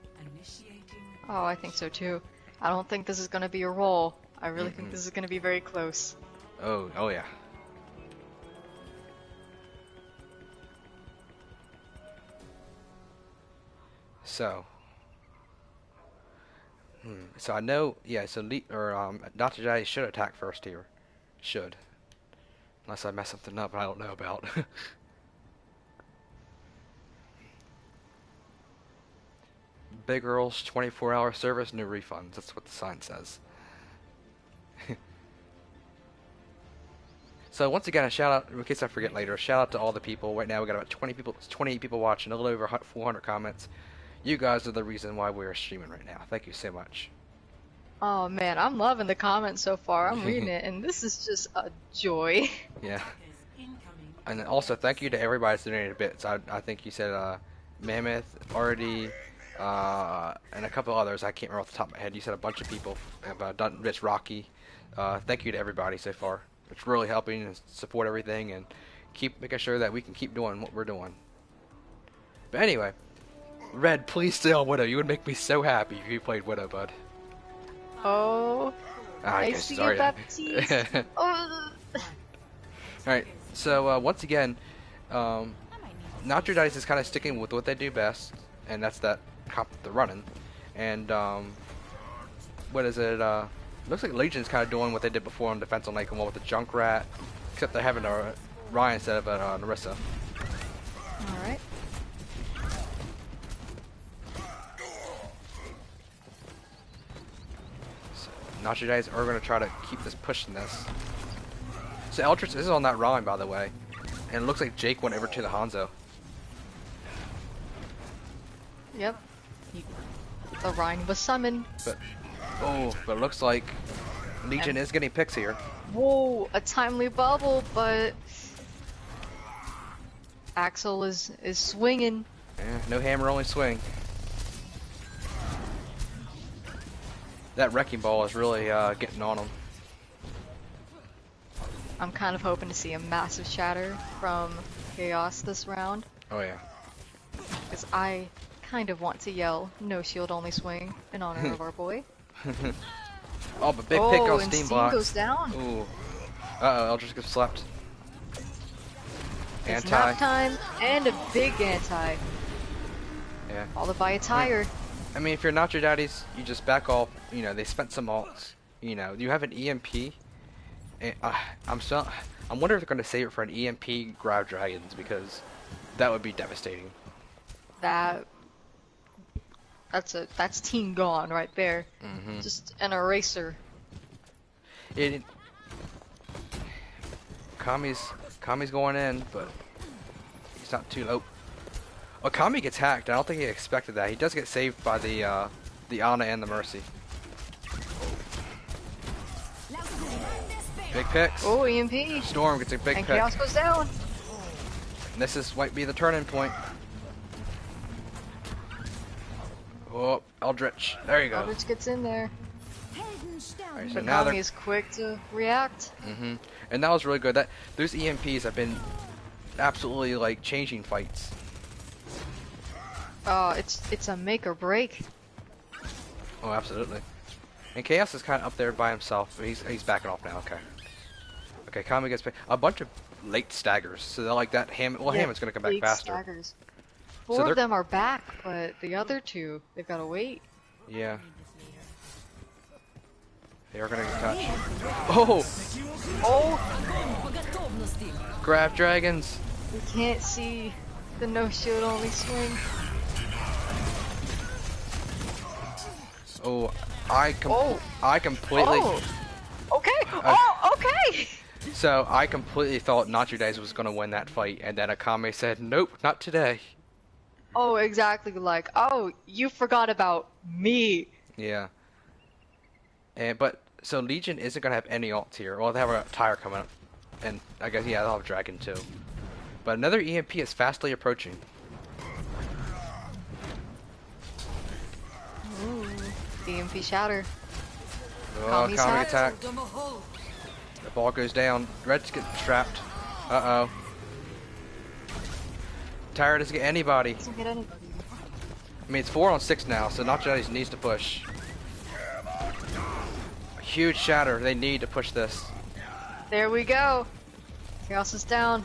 Oh, I think so too. I don't think this is going to be a roll. I really think Mm-mm. this is going to be very close. Oh yeah. So, so I know, yeah. So Dr. J should attack first here, should, unless I mess something up I don't know about. Big Earl's 24-hour service, no refunds. That's what the sign says. So once again, a shout out, in case I forget later, a shout out to all the people. Right now we got about 20 people, 28 people watching, a little over 400 comments. You guys are the reason why we're streaming right now. Thank you so much. Oh man, I'm loving the comments so far. I'm reading it, and this is just a joy. Yeah. And then also thank you to everybody that's donated bits. I think you said Mammoth, Artie, and a couple others. I can't remember off the top of my head. You said a bunch of people have done bits. Rocky. Thank you to everybody so far. It's really helping and support everything and keep making sure that we can keep doing what we're doing. But anyway, Red, please stay on Widow. You would make me so happy if you played Widow, bud. Oh, I nice guess to sorry. get that tease. Oh, Alright, so once again, Nacho Daddies is kind of sticking with what they do best, and that's that comp the running. And what is it? Looks like Legion's kind of doing what they did before on Defense on Lake and one with the Junkrat, except they're having a Ryan instead of a Narissa. alright. So Nacho Daddies are going to try to keep this pushing this. So Eldritch is on that Ryan, by the way, and it looks like Jake went over to the Hanzo. Yep. The Rhine was summoned. But it looks like Legion is getting picks here. Whoa, a timely bubble, but Axel is swinging. Yeah, no hammer, only swing. That wrecking ball is really getting on him. I'm kind of hoping to see a massive shatter from Chaos this round, Oh yeah. because I kind of want to yell, no shield, only swing, in honor of our boy. Oh, but big pick on and Steam Steam blocks. goes down. Ooh. Uh-oh, Eldritch gets slapped. It's Anti. nap time, and a big anti, Yeah. followed by a tire. I mean, if you're not your daddies, you just back off. You know, they spent some alts. You know, you have an EMP. And, I'm wondering if they're going to save it for an EMP Grab Dragons, because that would be devastating. That's team gone right there. Mm-hmm. Just an eraser. Kami's going in, but he's not too low. Oh, Kami gets hacked. I don't think he expected that. He does get saved by the Ana and the Mercy. Big picks. Oh, EMP. Storm gets a big And pick. Chaos goes down. And this might be the turning point. Oh, Eldritch. There you go. Eldritch gets in there. Alright, so But now Kami they're... is quick to react. Mm-hmm. And that was really good. Those EMPs have been absolutely like changing fights. It's a make or break. Oh, absolutely. And Chaos is kind of up there by himself. But he's backing off now. Okay. Okay, Kami gets a bunch of late staggers. So they're like that. Hammond's gonna come back big faster. staggers. So Four they're- of them are back, but the other two, they've got to wait. Yeah. They are gonna get touched. Oh! Oh, Grab dragons. we can't see the no shield only swing. Oh, I completely. Oh, okay. Oh, okay. So I completely thought Nacho Days was gonna win that fight, and then Akame said, "Nope, not today." Oh, exactly. Like, oh, you forgot about me. Yeah. But so Legion isn't gonna have any ults here. Well, they have a tire coming up, and I guess they'll have Dragon too. But another EMP is fastly approaching. Ooh, EMP shatter. Oh, Kami's Kami hacked. attack. The ball goes down. Red's getting trapped. Uh oh. Tire doesn't get anybody. Doesn't get anybody. I mean, it's 4 on 6 now, so Nacho Daddies needs to push. A huge shatter. They need to push this. There we go. Chaos is down.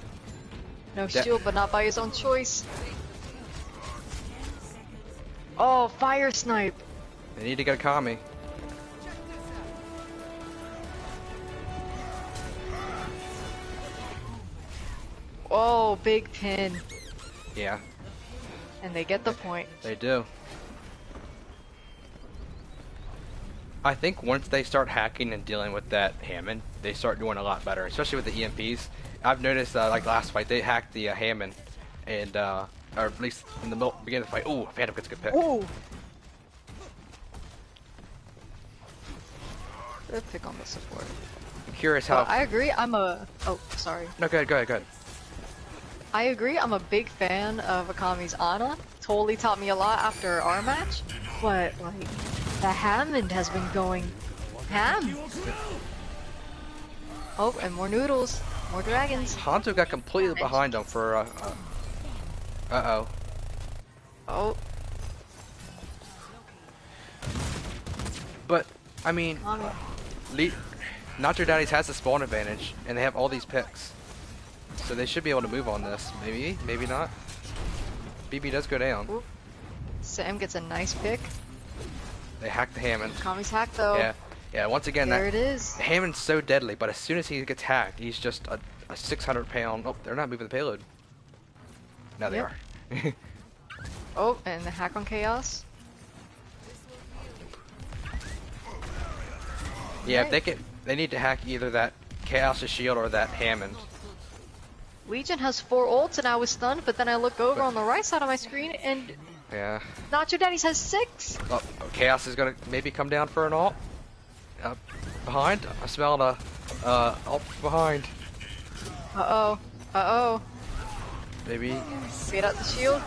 No shield, but not by his own choice. Oh, fire snipe. They need to get a Kami. Oh, big pin. Yeah, And they get the point. they do. I think once they start hacking and dealing with that Hammond, they start doing a lot better, especially with the EMPs. I've noticed, like last fight, they hacked the Hammond, and or at least in the beginning of the fight. Ooh, Phantom gets a good pick. Ooh. Good pick on the support. I'm curious how. But I agree. Oh, sorry. No, go ahead. I agree. I'm a big fan of Akami's Ana. Totally taught me a lot after our match. But like, the Hammond has been going ham. Oh, and more noodles, more dragons. Hanzo got completely behind him for. Uh-oh. Oh, But I mean, Kami. Le Nacho Daddies has the spawn advantage, and they have all these picks. So they should be able to move on this. Maybe, maybe not. BB does go down. Oop. Sam gets a nice pick. They hack the Hammond. Kami's hacked though. Yeah, yeah. Once again, There that it is. Hammond's so deadly, but as soon as he gets hacked, he's just a 600-pound. Oh, they're not moving the payload. No, they Yep. are. Oh, and the hack on Chaos. Yeah, if Right. they need to hack either that Chaos' shield or that Hammond. Legion has 4 ults and I was stunned, but then I look over on the right side of my screen and Yeah. Nacho Daddies has 6. Oh, Chaos is gonna maybe come down for an ult. Behind? I smelled a ult behind. Uh-oh. Uh-oh. Maybe. Get out the shield.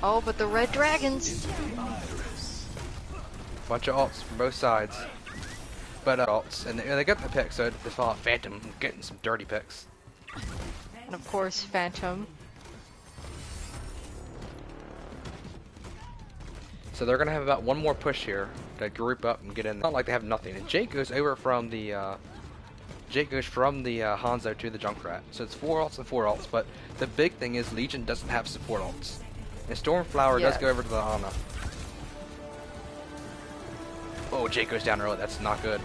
Oh, but the red dragons. Bunch of ults from both sides. But ults, and they got the pick, so it's all Phantom getting some dirty picks. And of course, Phantom. So they're gonna have about one more push here to group up and get in. It's not like they have nothing. And Jake goes over from the Hanzo to the Junkrat. So it's 4 ults and 4 ults. But the big thing is Legion doesn't have support ults. And Stormflower does Yeah. go over to the Ana. Oh, Jake goes down early. That's not good.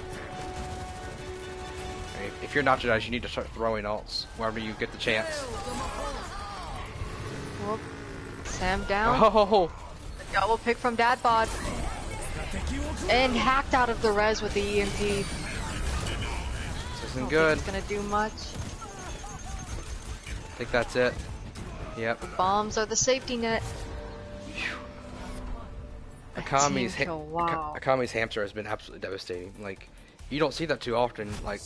If you're not Jedi, you need to start throwing ults wherever you get the chance. Whoop. Sam down. Oh, Double pick from Dadbod. And hacked out of the res with the EMP. this isn't Don't good. think it's gonna do much. I think that's it. Yep. Bombs are the safety net. Akami's, team kill, wow. Akami's hamster has been absolutely devastating. Like, you don't see that too often. Like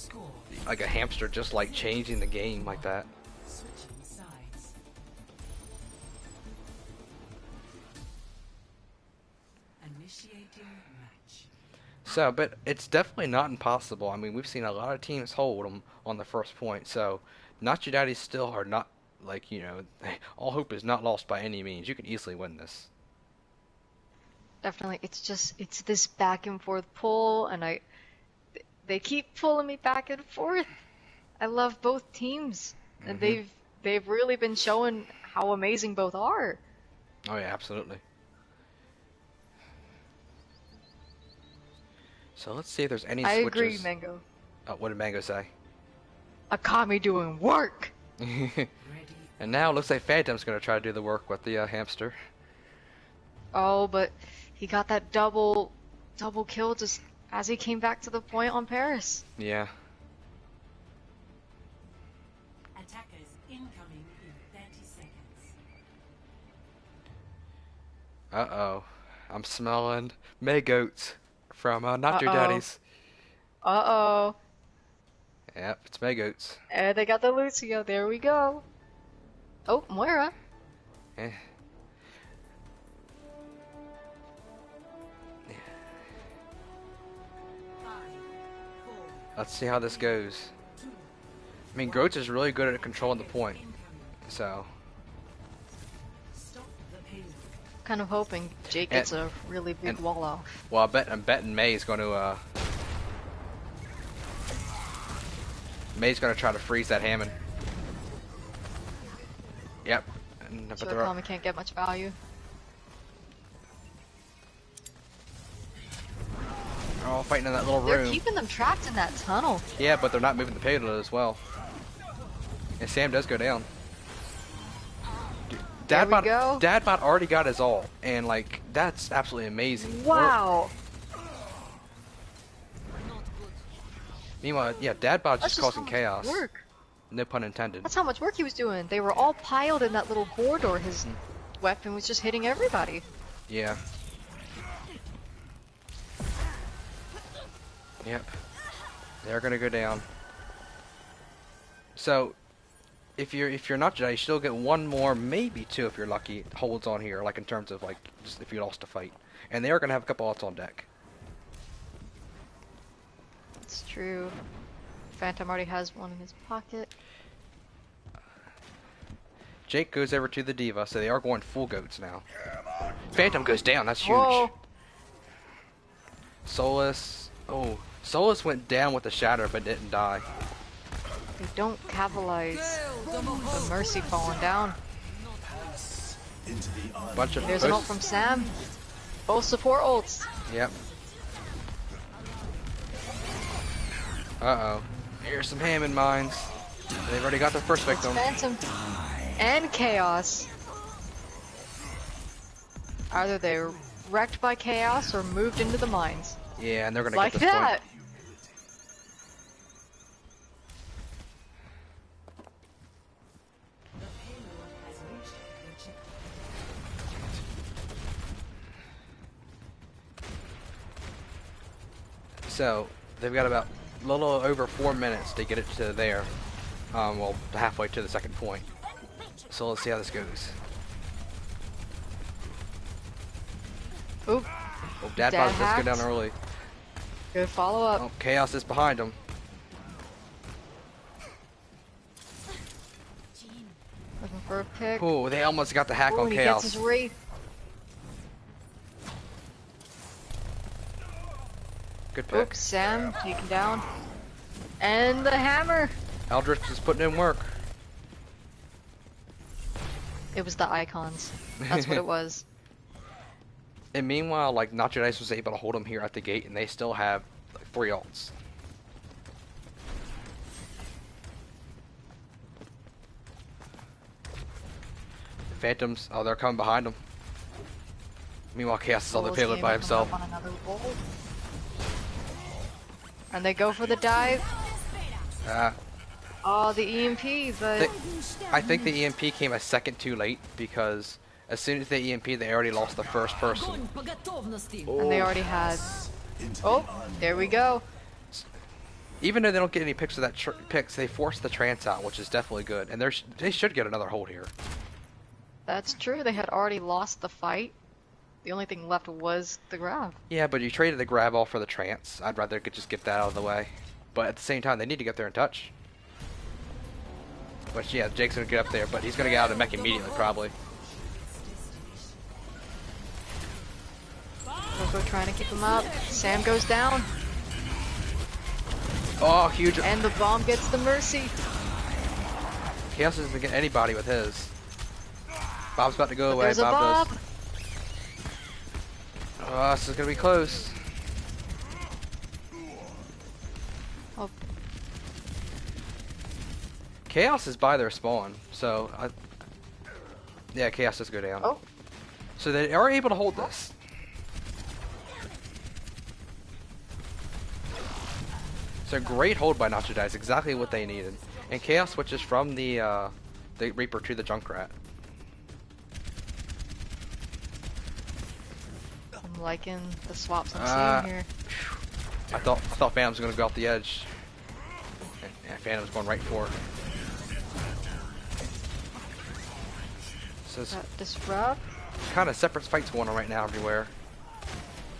a hamster just like changing the game like that. Switching sides. Initiating match. So, but it's definitely not impossible. I mean, we've seen a lot of teams hold them on the first point. So, Nacho Daddies still are not, like, you know, all hope is not lost by any means. You can easily win this. Definitely, it's this back and forth pull, and they keep pulling me back and forth. I love both teams, and they've really been showing how amazing both are. Oh yeah, absolutely. So let's see if there's any I switches. agree, Mango. Oh, what did Mango say? Akami doing work. Ready. And now it looks like Phantom's going to try to do the work with the hamster. Oh, but he got that double kill just as he came back to the point on Paris. Yeah. Attackers incoming in 30 seconds. Uh-oh. I'm smelling Maygoats from Nacho Uh-oh. Daddies. Uh-oh. Yep, it's Maygoats. And they got the Lucio. There we go. Oh, Moira. Eh. Let's see how this goes. I mean, Groats is really good at controlling the point. So, Stop the payload. Kind of hoping Jake gets a really big and- wall off. well, I'm betting May's going to, May's going to try to freeze that Hammond. Yep. But Sure, they're, Kami can't get much value. they're all fighting in that little They're room. keeping them trapped in that tunnel. Yeah, but they're not moving the payload as well. And Sam does go down. There we go. Dadbot already got his ult, and like that's absolutely amazing. Wow. Meanwhile, yeah, Dadbot That's just just causing how much chaos. work. No pun intended. That's how much work he was doing. They were all piled in that little corridor. His weapon was just hitting everybody. Yeah. Yep. They're gonna go down. So, if you're not Jedi, you still get one more, maybe two if you're lucky. Holds on here, like in terms of like just if you lost a fight, and they are gonna have a couple ults on deck. It's true. Phantom already has one in his pocket. Jake goes over to the Diva, so they are going full goats now. Phantom goes down. That's huge. Whoa. Solus. Oh, Solus went down with the shatter but didn't die. They don't capitalize. The Mercy falling down. Into the Bunch of There's an ult from Sam. Both support ults. Yep. Uh-oh. Here's some Hammond mines. They've already got their first victim. Phantom. And Chaos. Either they're wrecked by Chaos or moved into the mines. Yeah, and they're gonna Like get this that! point. The payload has reached the checkpoint. So, they've got about a little over 4 minutes to get it to there. Well, halfway to the second point. So let's see how this goes. Oop, Oh, Dad Dad Bod, let's go down hacked. early. good follow up. Oh, Chaos is behind him. Looking for a pick. Oh, they almost got the hack Oh, on and he gets his Chaos. Wraith. Good Oop, pick. Sam taken down. And the hammer! Eldritch is putting in work. It was the icons. That's what it was. And meanwhile, like, Nacho Dice was able to hold them here at the gate, and they still have like 3 ults. The Phantoms, oh, they're coming behind them. Meanwhile, Chaos is on the Souls payload game by coming himself. up on another roll. And they go for the dive. Oh, the EMP, but I think the EMP came a second too late because as soon as the EMP, they already lost the first person. and they already had. Oh, there we go. Even though they don't get any picks of that picks, they force the trance out, which is definitely good. And they should get another hold here. That's true. They had already lost the fight. The only thing left was the grab. Yeah, but you traded the grab all for the trance. I'd rather just get that out of the way. But at the same time, they need to get there in touch. Which, yeah, Jake's gonna get up there, but he's gonna get out of the mech immediately, probably. Coco trying to keep him up. Sam goes down, Oh, huge. and the bomb gets the Mercy. Chaos doesn't get anybody with his. Bob's about to go away. There's a Bob Bob. does. Oh, this is gonna be close. Oh, Chaos is by their spawn, so yeah, Chaos does go down. oh, So they are able to hold this. So great hold by Nacho Dice, exactly what they needed. And Chaos switches from the Reaper to the Junkrat. I'm liking the swaps I'm seeing here. I thought Phantom was gonna go off the edge. And Phantom's going right for it. So it's Disrupt. kind of separate fights going on right now everywhere.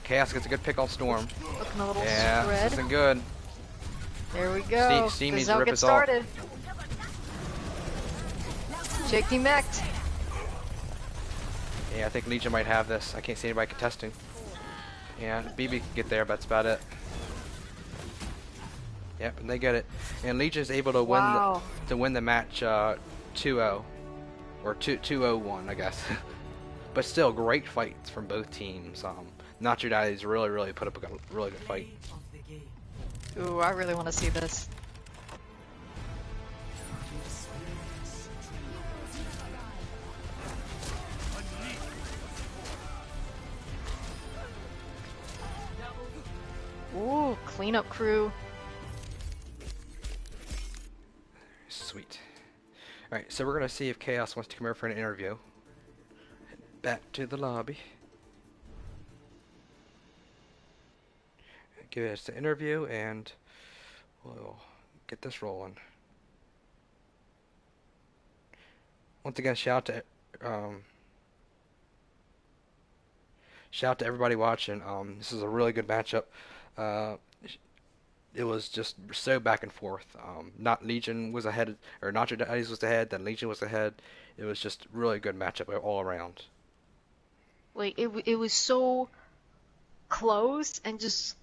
Chaos gets a good pick on Storm. Looking a little Yeah, this spread. isn't good. There we go. Steam needs to Gazelle rip gets us off. started. Jake demeched. Yeah, I think Legion might have this. I can't see anybody contesting. Yeah, BB can get there, but that's about it. Yep, and they get it. And Legion's able to Wow. win the match 2-0 or 2-0-1, I guess. But still, great fights from both teams. Nacho Daddies really put up a really good fight. Of the game. Ooh, I really want to see this. Ooh, cleanup crew. Sweet. Alright, so we're going to see if Chaos wants to come here for an interview. Back to the lobby. Give us an interview and we'll get this rolling. Once again, shout out to everybody watching. This is a really good matchup. It was just so back and forth. Not Legion was ahead, or Nacho Daddies was ahead, then Legion was ahead. It was just really good matchup all around. Like it was so close and just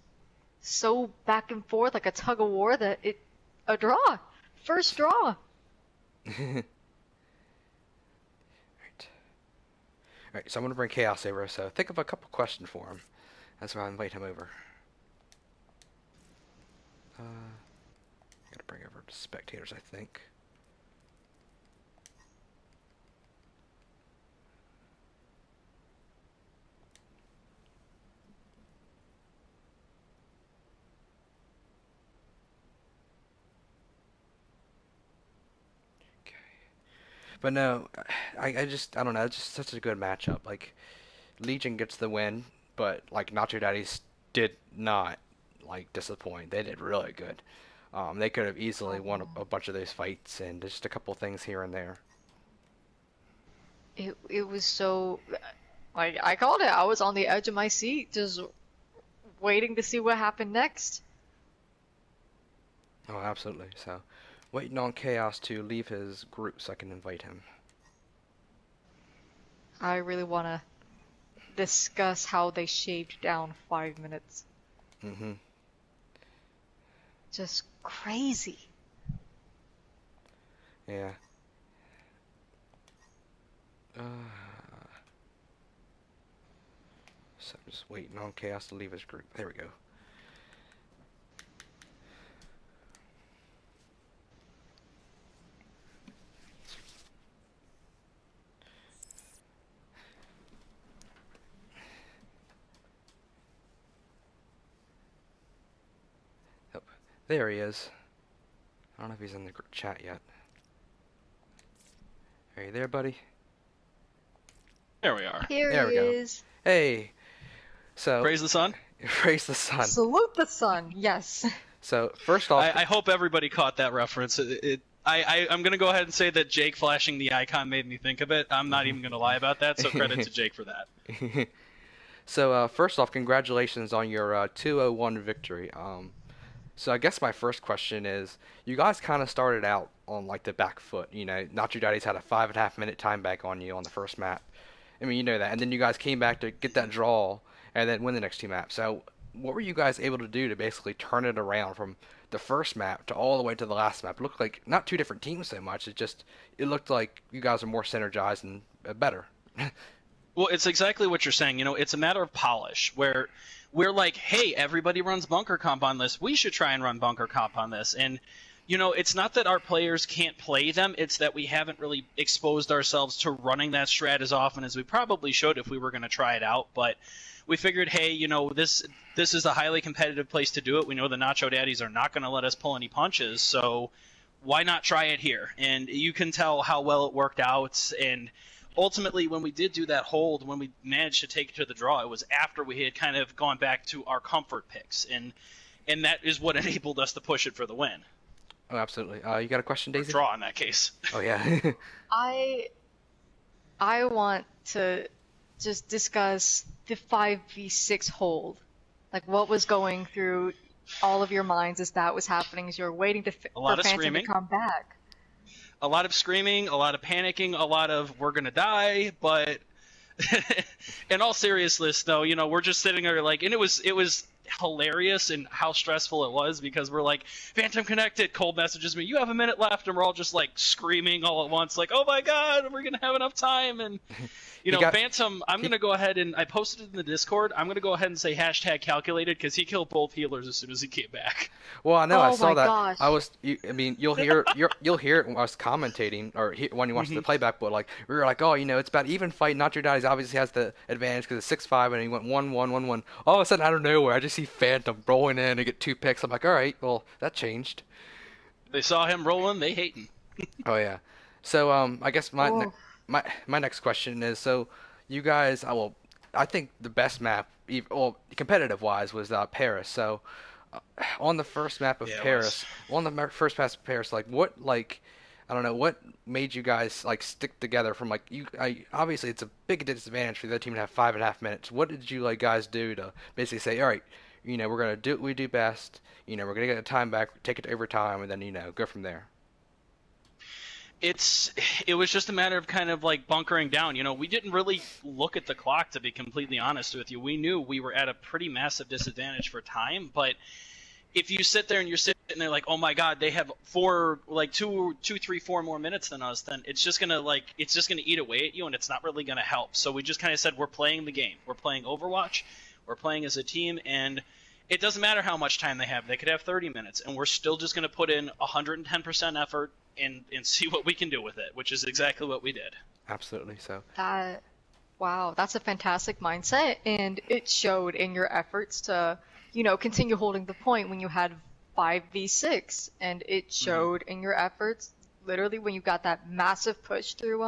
so back and forth like a tug of war that a draw. First draw. Right. Alright, so I'm gonna bring Chaos over, so think of a couple questions for him. That's why I invite him over. Gotta bring over the spectators, I think. Okay. But no, I don't know, it's just such a good matchup. Like, Legion gets the win, but like Nacho Daddies did not like disappoint. They did really good. They could have easily won a bunch of those fights, and just a couple things here and there. It was so like I called it. I was on the edge of my seat, just waiting to see what happened next. Oh, absolutely. So, waiting on Chaos to leave his group so I can invite him. I really want to discuss how they shaved down 5 minutes. Mm-hmm. Just crazy. Yeah. So I'm just waiting on Chaos to leave his group. There we go. Oh, there he is. I don't know if he's in the chat yet. Are you there, buddy? There we are. Here There he we go. is. Hey. So Praise the sun. praise the sun. Salute the sun. Yes. So first off, I hope everybody caught that reference. I'm going to go ahead and say that Jake flashing the icon made me think of it. I'm not even going to lie about that, so credit to Jake for that. so first off, congratulations on your 201 victory. So I guess my first question is, you guys kind of started out on like the back foot. You know, Nacho Daddies had a 5.5 minute time back on you on the first map. I mean, you know that, and then you guys came back to get that draw and then win the next two maps. So what were you guys able to do to basically turn it around from the first map to all the way to the last map? It looked like not two different teams so much. It looked like you guys are more synergized and better. Well, it's exactly what you're saying. You know, it's a matter of polish, where we're like, hey, everybody runs bunker comp on this. We should try and run bunker comp on this. And, you know, it's not that our players can't play them. It's that we haven't really exposed ourselves to running that strat as often as we probably should if we were going to try it out. But we figured, hey, you know, this is a highly competitive place to do it. We know the Nacho Daddies are not going to let us pull any punches, so why not try it here? And you can tell how well it worked out. And ultimately, when we did do that hold, when we managed to take it to the draw, it was after we had kind of gone back to our comfort picks, and that is what enabled us to push it for the win. Oh, absolutely. You got a question, Or Daisy? draw in that case. Oh yeah. I want to just discuss the 5v6 hold. Like, what was going through all of your minds as that was happening, as you were waiting A for lot of Phantom to screaming. come back? A lot of screaming, a lot of panicking, a lot of we're gonna die, but in all seriousness, though, you know, we're just sitting there like, and it was hilarious and how stressful it was because we're like, Phantom connected, Cold messages me, you have a minute left, and we're all just like screaming all at once, like, oh my god, we're gonna have enough time. And you know, Phantom, I'm gonna go ahead and I posted it in the Discord. I'm gonna go ahead and say hashtag calculated because he killed both healers as soon as he came back. Well, I know I Oh saw my that. gosh. I mean, you'll hear you'll hear it when I was commentating or when you watch the playback. But like we were like, oh, you know, it's about even fight. Nacho Daddies obviously has the advantage because it's 6-5, and he went 1-1-1-1. All of a sudden, out of nowhere, I just see Phantom rolling in and get 2 picks. I'm like, all right, well, that changed. They saw him rolling, they hating. Oh yeah. So I guess Oh. my next question is, so you guys, I think the best map, well, competitive wise, was Paris. So on the first map of Yeah, it Paris, on the first pass of Paris, I don't know, what made you guys like stick together from like obviously it's a big disadvantage for the other team to have 5.5 minutes. What did you like guys do to basically say, all right, you know, we're gonna do what we do best. You know, we're gonna get the time back, take it to overtime, and then you know go from there. it's it was just a matter of kind of like bunkering down. We didn't really look at the clock, to be completely honest with you. We knew we were at a pretty massive disadvantage for time, but if you sit there and you're sitting there like, oh my god, they have two, 3, 4 more minutes than us, then it's just gonna eat away at you, and it's not really gonna help. So we just kind of said, we're playing the game, we're playing Overwatch, we're playing as a team, and it doesn't matter how much time they have. They could have 30 minutes, and we're still just gonna put in 110% effort and see what we can do with it, which is exactly what we did. Absolutely. So That, wow, that's a fantastic mindset, and it showed in your efforts to, continue holding the point when you had 5v6, and it showed in your efforts literally when you got that massive push through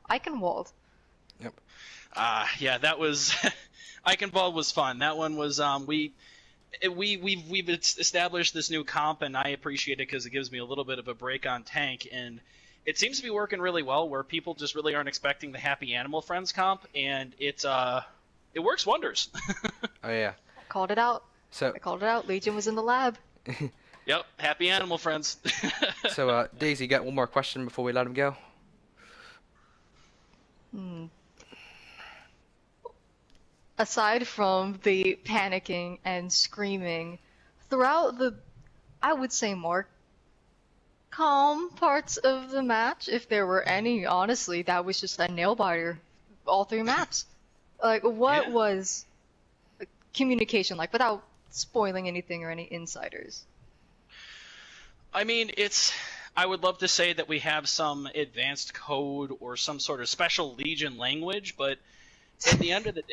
Eichenwald. yep. Yeah, that was Eichenwald was fun. That one was we've established this new comp, and I appreciate it because it gives me a little bit of a break on tank, and it seems to be working really well. Where people just really aren't expecting the Happy Animal Friends comp, and it works wonders. Oh yeah. Called it out. So I called it out. Legion was in the lab. Yep, Happy Animal Friends. so Daisy, you got one more question before we let him go? Aside from the panicking and screaming, throughout the, I would say, more calm parts of the match, if there were any, honestly, that was just a nail biter all three maps. Like, what Yeah. was communication like, without spoiling anything or any insiders? I mean, I would love to say that we have some advanced code or some sort of special Legion language, but at the end of the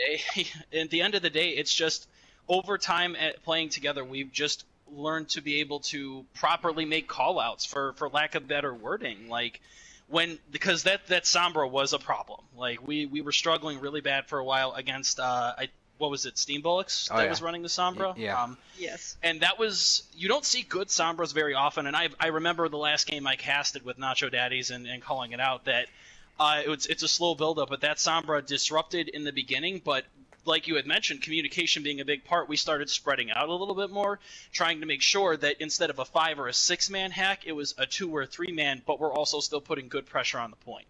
day, it's just over time at playing together, we've just learned to be able to properly make callouts, for lack of better wording. Like because that Sombra was a problem. Like we were struggling really bad for a while against what was it, Steam Bullocks Oh, that yeah. was running the Sombra. Yeah. Yes. And that was, you don't see good Sombras very often, and I remember the last game I casted with Nacho Daddies and calling it out that it's a slow build-up, but that Sombra disrupted in the beginning, but like you had mentioned, communication being a big part, we started spreading out a little bit more, trying to make sure that instead of a 5 or a 6-man hack, it was a 2 or a 3-man, but we're also still putting good pressure on the point.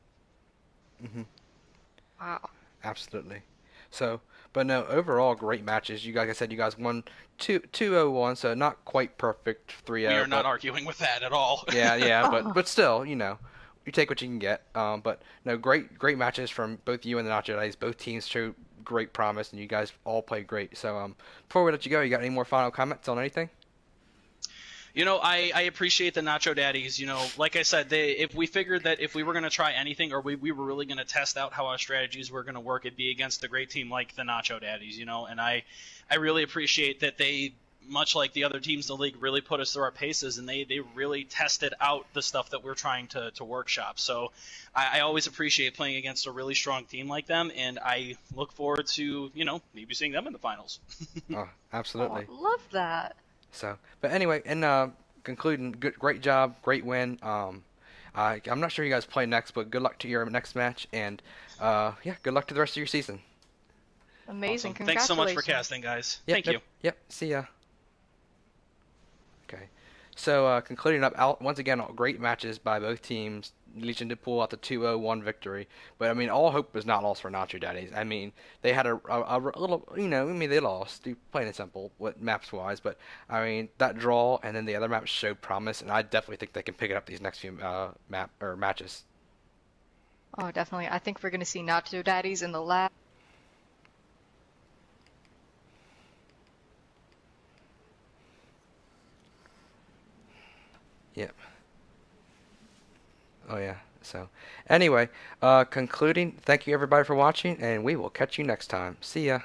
Wow. Absolutely. So, but no, overall great matches. You guys, like I said, you guys won 2-0-1, so not quite perfect 3-0. We are not but- arguing with that at all. Yeah, but still, you take what you can get. But no, great matches from both you and the Nacho Daddies. Both teams showed great promise, and you guys all played great. So, before we let you go, you got any more final comments on anything? I appreciate the Nacho Daddies. Like I said, if we figured that if we were going to try anything, or we were really going to test out how our strategies were going to work, it'd be against a great team like the Nacho Daddies, and I really appreciate that they, much like the other teams in the league, really put us through our paces, and they really tested out the stuff that we're trying to workshop. So I always appreciate playing against a really strong team like them, and I look forward to, maybe seeing them in the finals. Oh, absolutely. Oh, love that. So, but anyway, and concluding, great job, great win. I'm not sure you guys play next, but good luck to your next match, and yeah, good luck to the rest of your season. Amazing. Awesome. Thanks so much for Congratulations. casting, guys. Yep, Thank yep, you. Yep. See ya. Okay. So concluding up, once again, great matches by both teams. Legion did pull out the 2-0-1 victory, but I mean, all hope was not lost for Nacho Daddies. I mean, they had a little, they lost, plain and simple, what maps wise. But I mean, that draw and then the other maps showed promise, and I definitely think they can pick it up these next few matches. Oh, definitely. I think we're going to see Nacho Daddies in the lab. Yep. Oh yeah. So, anyway, concluding, thank you everybody for watching, and we will catch you next time. See ya.